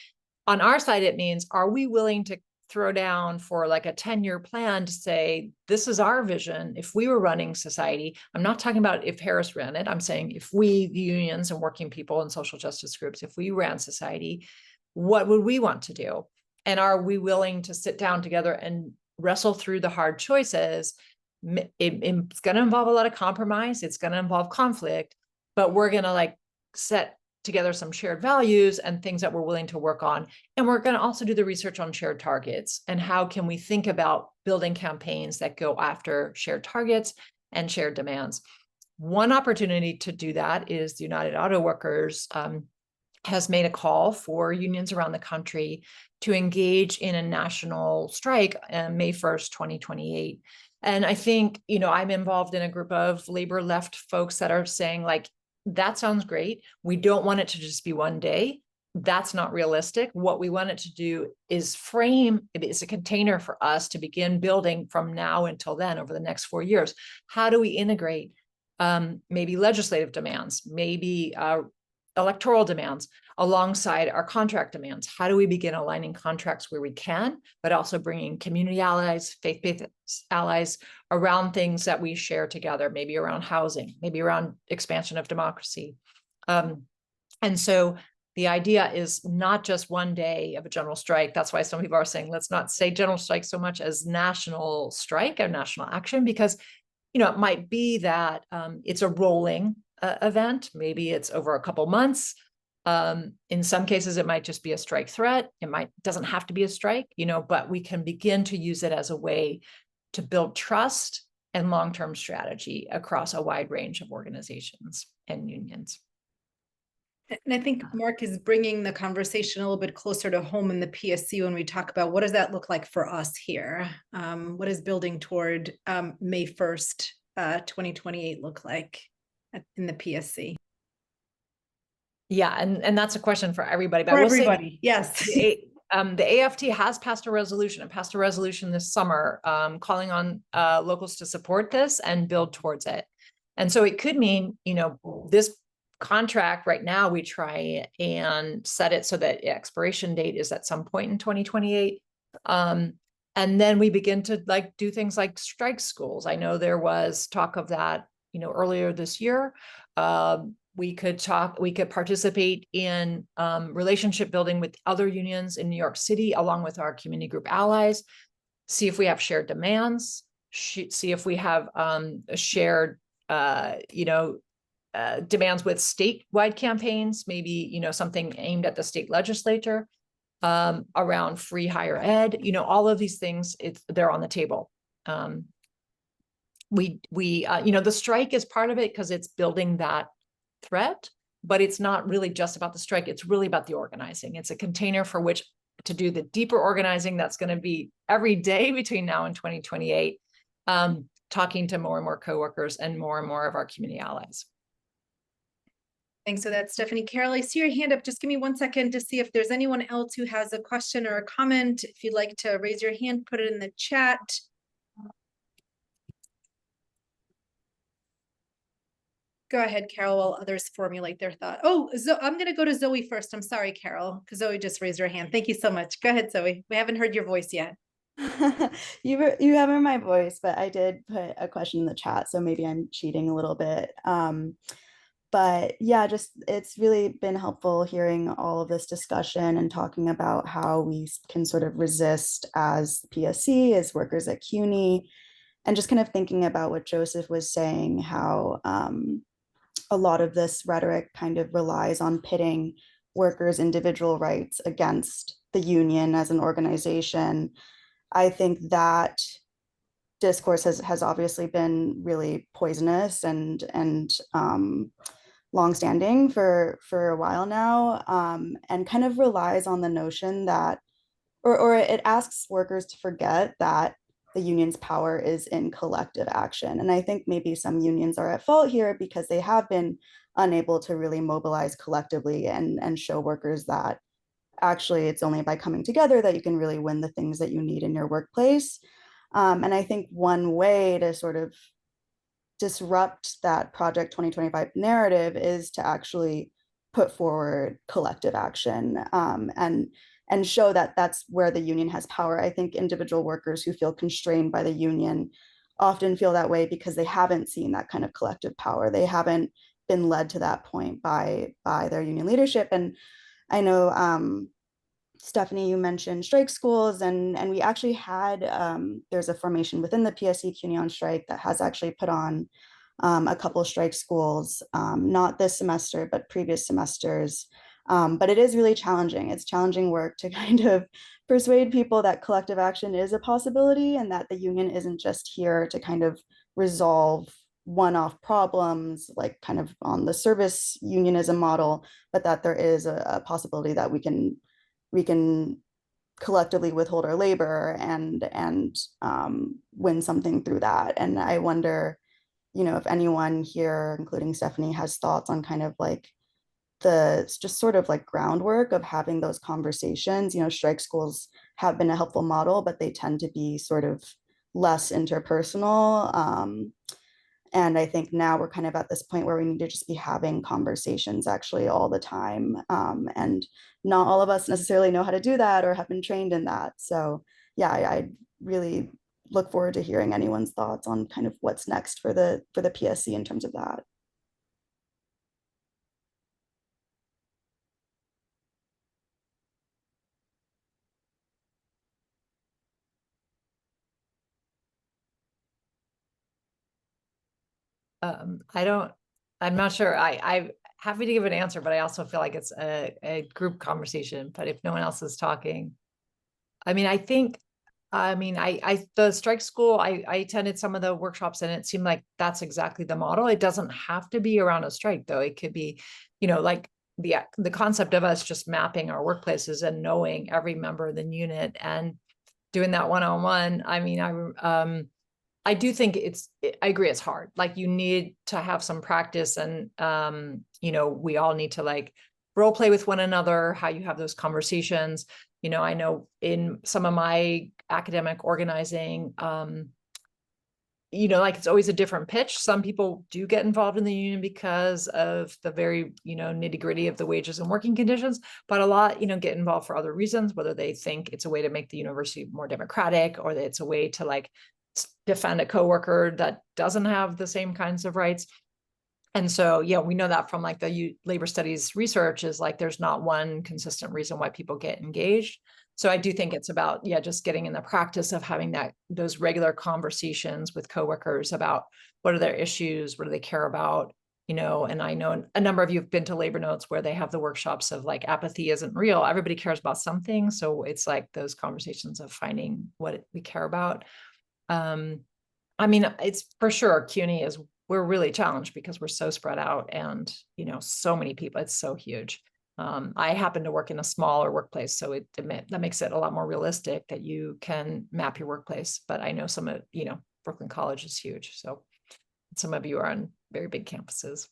Speaker 3: On our side, it means, are we willing to throw down for like a 10-year plan to say, this is our vision. If we were running society, I'm not talking about if Harris ran it. I'm saying if we, the unions and working people and social justice groups, if we ran society, what would we want to do? And are we willing to sit down together and wrestle through the hard choices? It's going to involve a lot of compromise. It's going to involve conflict, but we're going to set together some shared values and things that we're willing to work on. And we're going to also do the research on shared targets and how can we think about building campaigns that go after shared targets and shared demands. One opportunity to do that is the United Auto Workers has made a call for unions around the country to engage in a national strike on May 1st, 2028. And I think, I'm involved in a group of labor left folks that are saying that sounds great. We don't want it to just be one day. That's not realistic. What we want it to do is frame it as a container for us to begin building from now until then over the next 4 years. How do we integrate maybe legislative demands, maybe electoral demands alongside our contract demands? How do we begin aligning contracts where we can, but also bringing community allies, faith-based allies around things that we share together, maybe around housing, maybe around expansion of democracy. And so the idea is not just one day of a general strike. That's why some people are saying, let's not say general strike so much as national strike or national action, because it might be that it's a rolling event. Maybe it's over a couple months. In some cases, it might just be a strike threat. Doesn't have to be a strike, but we can begin to use it as a way to build trust and long-term strategy across a wide range of organizations and unions.
Speaker 2: And I think Mark is bringing the conversation a little bit closer to home in the PSC when we talk about what does that look like for us here? What does building toward May 1st, 2028 look like in the PSC?
Speaker 3: Yeah, and that's a question for everybody. But
Speaker 2: for everybody, yes.
Speaker 3: The AFT has passed a resolution. It passed a resolution this summer calling on locals to support this and build towards it. And so it could mean, this contract right now, we try and set it so that expiration date is at some point in 2028. And then we begin to like do things like strike schools. I know there was talk of that, earlier this year. We could participate in relationship building with other unions in New York City, along with our community group allies, see if we have shared demands, see if we have shared, demands with statewide campaigns, maybe, something aimed at the state legislature around free higher ed, all of these things, they're on the table. The strike is part of it because it's building that threat, but it's not really just about the strike. It's really about the organizing. It's a container for which to do the deeper organizing that's going to be every day between now and 2028, talking to more and more coworkers and more of our community allies.
Speaker 2: Thanks for that, Stephanie. Carol, I see your hand up. Just give me 1 second to see if there's anyone else who has a question or a comment. If you'd like to raise your hand, put it in the chat. Go ahead, Carol, while others formulate their thought. Oh, I'm going to go to Zoe first. I'm sorry, Carol, because Zoe just raised her hand. Thank you so much. Go ahead, Zoe. We haven't heard your voice yet.
Speaker 7: You haven't heard my voice, but I did put a question in the chat, so maybe I'm cheating a little bit. But yeah, it's really been helpful hearing all of this discussion and talking about how we can sort of resist as PSC, as workers at CUNY, and just kind of thinking about what Joseph was saying, how a lot of this rhetoric kind of relies on pitting workers' individual rights against the union as an organization. I think that discourse has obviously been really poisonous and longstanding for a while now, and kind of relies on the notion that, or it asks workers to forget that the union's power is in collective action. And I think maybe some unions are at fault here because they have been unable to really mobilize collectively and show workers that actually it's only by coming together that you can really win the things that you need in your workplace. And I think one way to sort of disrupt that Project 2025 narrative is to actually put forward collective action, and show that that's where the union has power. I think individual workers who feel constrained by the union often feel that way because they haven't seen that kind of collective power. They haven't been led to that point by their union leadership. And I know, Stephanie, you mentioned strike schools, and we actually had, there's a formation within the PSC CUNY on strike that has actually put on a couple of strike schools, not this semester, but previous semesters. But it is really challenging. It's challenging work to kind of persuade people that collective action is a possibility and that the union isn't just here to kind of resolve one-off problems, like kind of on the service unionism model, but that there is a possibility that we can collectively withhold our labor and win something through that. And I wonder, if anyone here, including Stephanie, has thoughts on kind of like the just sort of like groundwork of having those conversations. Strike schools have been a helpful model, but they tend to be sort of less interpersonal. And I think now we're kind of at this point where we need to just be having conversations actually all the time. And not all of us necessarily know how to do that or have been trained in that. So yeah, I really look forward to hearing anyone's thoughts on kind of what's next for the PSC in terms of that.
Speaker 3: I'm not sure. I'm happy to give an answer, but I also feel like it's a group conversation. But if no one else is talking, the strike school, I attended some of the workshops and it seemed like that's exactly the model. It doesn't have to be around a strike though. It could be, like the concept of us just mapping our workplaces and knowing every member of the unit and doing that one-on-one. I do think I agree it's hard. Like you need to have some practice and, we all need to like role play with one another, how you have those conversations. I know in some of my academic organizing, like it's always a different pitch. Some people do get involved in the union because of the very, nitty gritty of the wages and working conditions, but a lot, get involved for other reasons, whether they think it's a way to make the university more democratic, or that it's a way to like defend a coworker that doesn't have the same kinds of rights. And so, yeah, we know that from like the labor studies research is like, there's not one consistent reason why people get engaged. So I do think it's about, just getting in the practice of having those regular conversations with coworkers about what are their issues, what do they care about, and I know a number of you have been to labor notes where they have the workshops of like apathy isn't real. Everybody cares about something. So it's like those conversations of finding what we care about. I mean, it's for sure CUNY we're really challenged because we're so spread out and, so many people, it's so huge. I happen to work in a smaller workplace, so that makes it a lot more realistic that you can map your workplace. But I know some of, Brooklyn College is huge. So some of you are on very big campuses.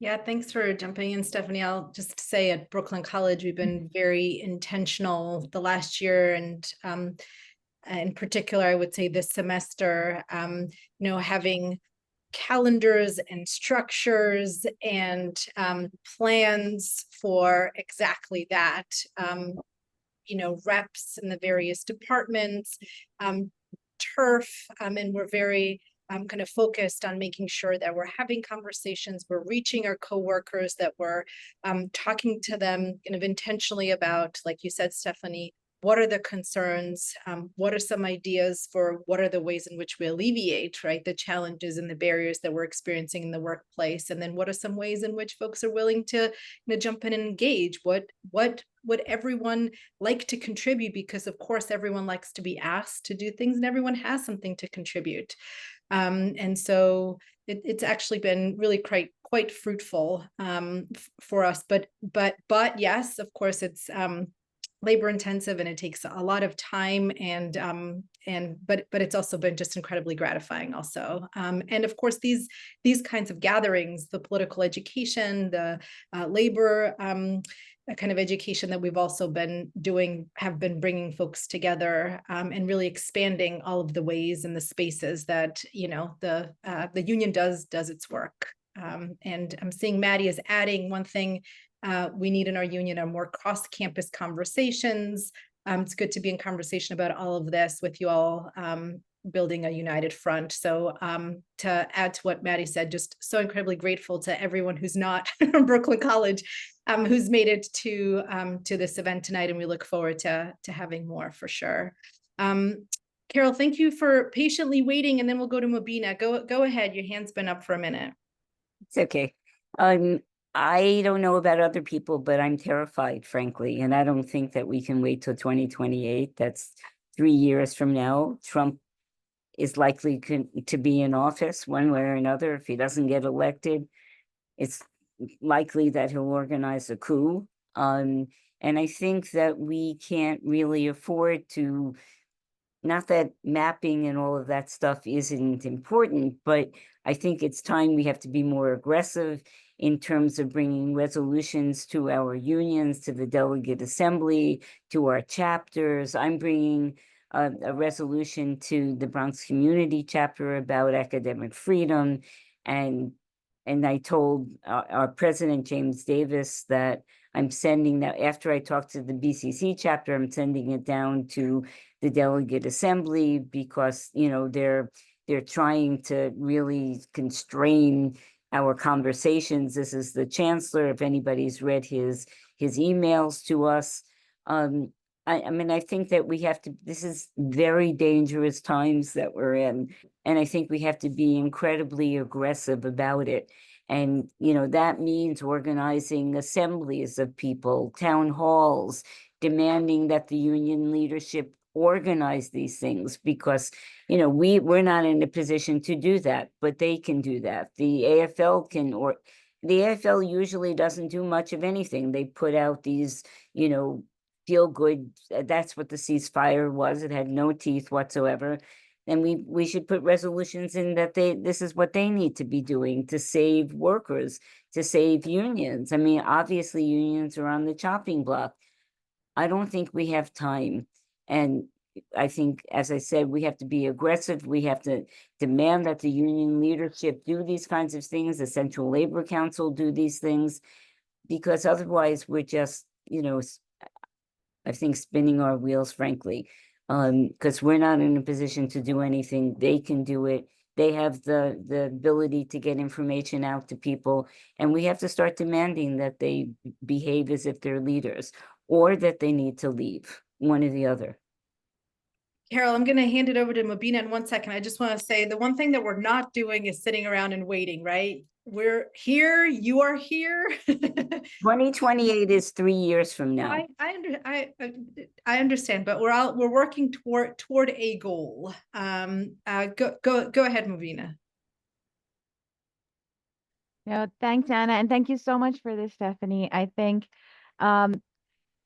Speaker 2: Yeah, thanks for jumping in, Stephanie. I'll just say at Brooklyn College, we've been very intentional the last year, and in particular, I would say this semester, having calendars and structures and plans for exactly that, reps in the various departments, turf, and we're very kind of focused on making sure that we're having conversations, we're reaching our coworkers, that we're talking to them kind of intentionally about, like you said, Stephanie, what are the concerns? What are some ideas for what are the ways in which we alleviate, right, the challenges and the barriers that we're experiencing in the workplace? And then what are some ways in which folks are willing to jump in and engage? What would everyone like to contribute? Because of course, everyone likes to be asked to do things and everyone has something to contribute. And so it's actually been really quite fruitful for us. But yes, of course, it's labor intensive and it takes a lot of time, but it's also been just incredibly gratifying also. And of course, these kinds of gatherings, the political education, the labor kind of education that we've also been doing, have been bringing folks together and really expanding all of the ways and the spaces that the union does its work. And I'm seeing Maddie is adding one thing we need in our union are more cross-campus conversations. It's good to be in conversation about all of this with you all, building a united front. So to add to what Maddie said, just so incredibly grateful to everyone who's not from Brooklyn College, who's made it to this event tonight, and we look forward to having more for sure. Carol, thank you for patiently waiting, and then we'll go to Mobina. Go ahead. Your hand's been up for a minute.
Speaker 5: It's okay. I don't know about other people, but I'm terrified, frankly, and I don't think that we can wait till 2028. That's 3 years from now. Trump is likely to be in office one way or another. If he doesn't get elected, it's likely that he'll organize a coup. And I think that we can't really afford to, not that mapping and all of that stuff isn't important, but I think it's time we have to be more aggressive in terms of bringing resolutions to our unions, to the delegate assembly, to our chapters. I'm bringing a resolution to the Bronx Community chapter about academic freedom. And I told our president, James Davis, that I'm sending that after I talked to the BCC chapter, I'm sending it down to the delegate assembly because, they're trying to really constrain our conversations. This is the chancellor, if anybody's read his emails to us. I mean, I think that we have to, this is very dangerous times that we're in. And I think we have to be incredibly aggressive about it. And, that means organizing assemblies of people, town halls, demanding that the union leadership organize these things because, we're not in a position to do that, but they can do that. The AFL can, or the AFL usually doesn't do much of anything. They put out these, feel good. That's what the ceasefire was. It had no teeth whatsoever. And we should put resolutions in that this is what they need to be doing to save workers, to save unions. I mean, obviously unions are on the chopping block. I don't think we have time. And, I think, as I said, we have to be aggressive. We have to demand that the union leadership do these kinds of things, the Central Labor Council do these things, because otherwise we're just, I think spinning our wheels, frankly, because we're not in a position to do anything. They can do it. They have the ability to get information out to people, and we have to start demanding that they behave as if they're leaders, or that they need to leave, one or the other.
Speaker 2: Carol, I'm going to hand it over to Mobina in 1 second. I just want to say the one thing that we're not doing is sitting around and waiting, right? We're here. You are here.
Speaker 5: 2028 is 3 years from now.
Speaker 2: I understand, but we're working toward a goal. Go ahead, Mobina.
Speaker 8: No, thanks, Anna, and thank you so much for this, Stephanie. I think,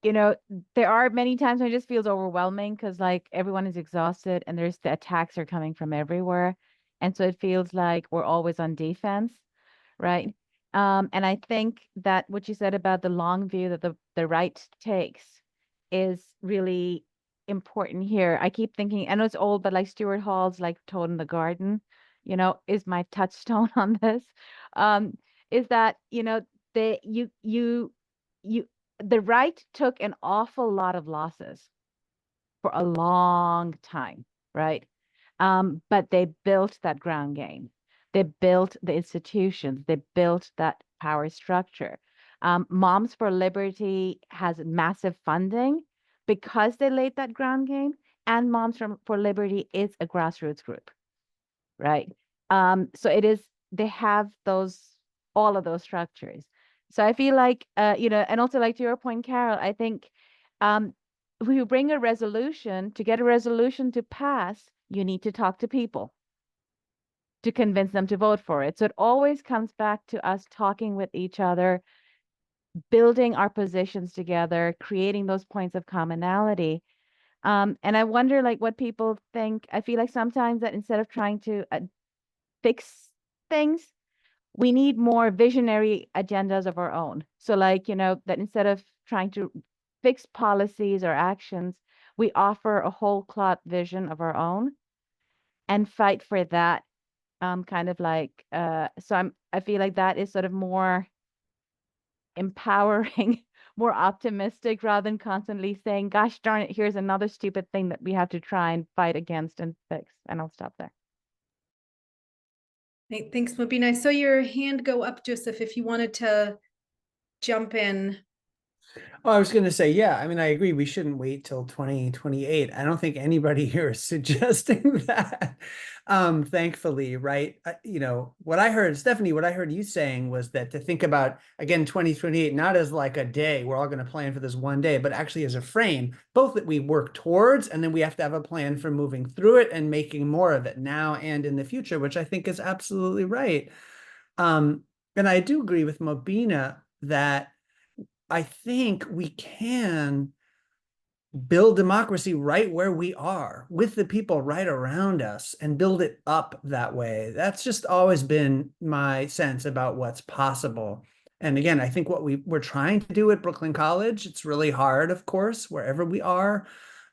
Speaker 8: there are many times when it just feels overwhelming because like everyone is exhausted and the attacks are coming from everywhere. And so it feels like we're always on defense, right? And I think that what you said about the long view that the right takes is really important here. I keep thinking, I know it's old, but like Stuart Hall's like Toad in the Garden, is my touchstone on this. Is that, the right took an awful lot of losses for a long time, right? But they built that ground game. They built the institutions. They built that power structure. Moms for Liberty has massive funding because they laid that ground game, and Moms for Liberty is a grassroots group, right? So they have all of those structures. So I feel like, and also like to your point, Carol, I think if you bring a resolution, to get a resolution to pass, you need to talk to people to convince them to vote for it. So it always comes back to us talking with each other, building our positions together, creating those points of commonality. And I wonder like what people think. I feel like sometimes that instead of trying to fix things, we need more visionary agendas of our own. So like, that instead of trying to fix policies or actions, we offer a whole cloth vision of our own and fight for that. Kind of like, so I feel like that is sort of more empowering, more optimistic, rather than constantly saying, gosh darn it, here's another stupid thing that we have to try and fight against and fix. And I'll stop there.
Speaker 2: Thanks, Mobina. I saw your hand go up, Joseph, if you wanted to jump in.
Speaker 1: Oh, I was going to say, yeah, I mean, I agree. We shouldn't wait till 2028. I don't think anybody here is suggesting that. Thankfully, right? What I heard, Stephanie, what I heard you saying was that to think about, again, 2028, not as like a day, we're all going to plan for this one day, but actually as a frame, both that we work towards, and then we have to have a plan for moving through it and making more of it now and in the future, which I think is absolutely right. And I do agree with Mobina that I think we can build democracy right where we are with the people right around us and build it up that way. That's just always been my sense about what's possible. And again, I think what we're trying to do at Brooklyn College, it's really hard, of course, wherever we are.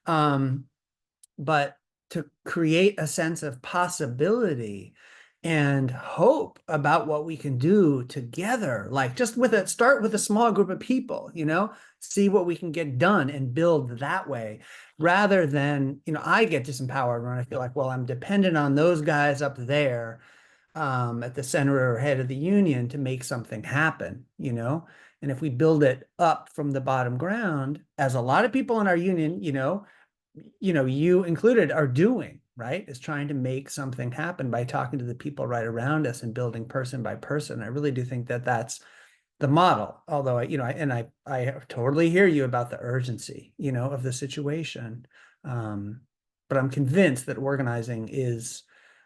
Speaker 1: But to create a sense of possibility and hope about what we can do together, like just start with a small group of people, see what we can get done and build that way, rather than, I get disempowered when I feel like, well, I'm dependent on those guys up there at the center or head of the union to make something happen, and if we build it up from the bottom ground, as a lot of people in our union, you included, are doing, right, is trying to make something happen by talking to the people right around us and building person by person. I really do think that that's the model, although I totally hear you about the urgency, of the situation. But I'm convinced that organizing is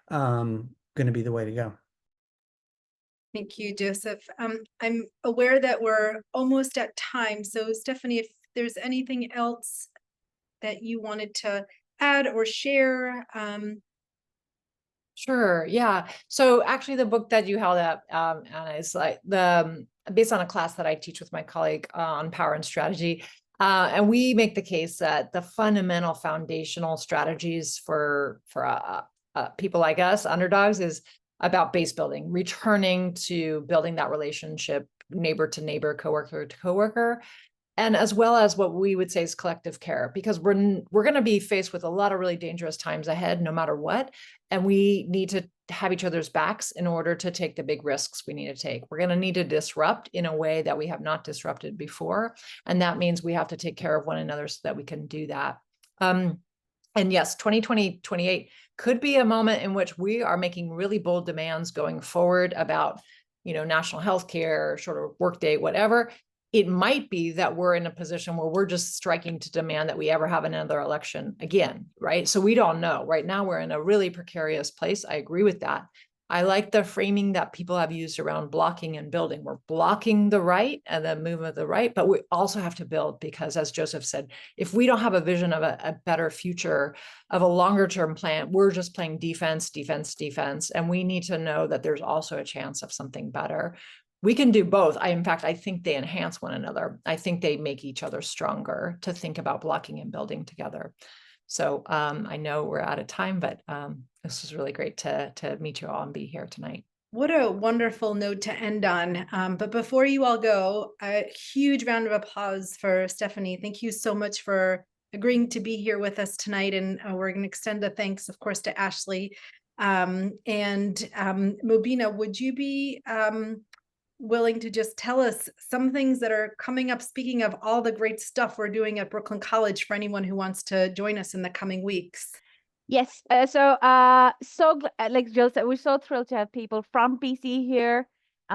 Speaker 1: going to be the way to go.
Speaker 2: Thank you, Joseph. I'm aware that we're almost at time. So Stephanie, if there's anything else that you wanted to add or share.
Speaker 3: Sure. Yeah. So actually the book that you held up, Anna, is like based on a class that I teach with my colleague on power and strategy. And we make the case that the fundamental foundational strategies for people like us, underdogs, is about base building, returning to building that relationship, neighbor to neighbor, coworker to coworker, and as well as what we would say is collective care, because we're going to be faced with a lot of really dangerous times ahead, no matter what, and we need to have each other's backs in order to take the big risks we need to take. We're going to need to disrupt in a way that we have not disrupted before, and that means we have to take care of one another so that we can do that. And yes, 2028 could be a moment in which we are making really bold demands going forward about, national health care, shorter workday, whatever. It might be that we're in a position where we're just striking to demand that we ever have another election again, right? So we don't know. Right now, we're in a really precarious place. I agree with that. I like the framing that people have used around blocking and building. We're blocking the right and the movement of the right, but we also have to build, because as Joseph said, if we don't have a vision of a better future, of a longer term plan, we're just playing defense, defense, defense. And we need to know that there's also a chance of something better. We can do both. In fact, I think they enhance one another. I think they make each other stronger to think about blocking and building together. So I know we're out of time, but this was really great to meet you all and be here tonight.
Speaker 2: What a wonderful note to end on. But before you all go, a huge round of applause for Stephanie. Thank you so much for agreeing to be here with us tonight. And we're going to extend a thanks, of course, to Ashley. And Mobina, would you be willing to just tell us some things that are coming up, speaking of all the great stuff we're doing at Brooklyn College, for anyone who wants to join us in the coming weeks?
Speaker 8: Yes. Like Jill said, we're so thrilled to have people from BC here,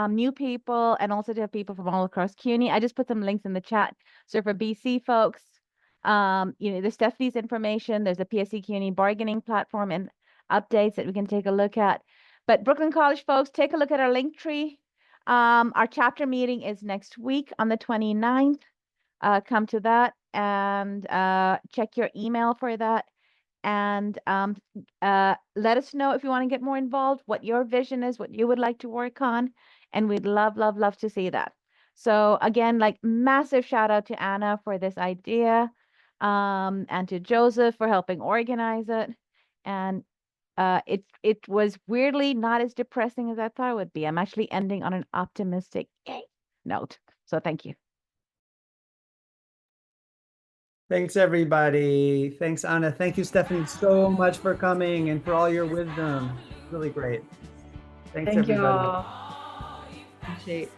Speaker 8: new people, and also to have people from all across CUNY. I just put some links in the chat. So for BC folks, there's Stephanie's information. There's a PSC CUNY bargaining platform and updates that we can take a look at. But Brooklyn College folks, take a look at our link tree. Our chapter meeting is next week on the 29th. Come to that and check your email for that. And let us know if you want to get more involved, what your vision is, what you would like to work on. And we'd love, love, love to see that. So again, massive shout out to Anna for this idea, and to Joseph for helping organize it. And it was weirdly not as depressing as I thought it would be. I'm actually ending on an optimistic note. So thank you.
Speaker 1: Thanks, everybody. Thanks, Anna. Thank you, Stephanie, so much for coming and for all your wisdom. Really great. Thanks,
Speaker 3: Thank
Speaker 1: everybody.
Speaker 3: you all. Appreciate it.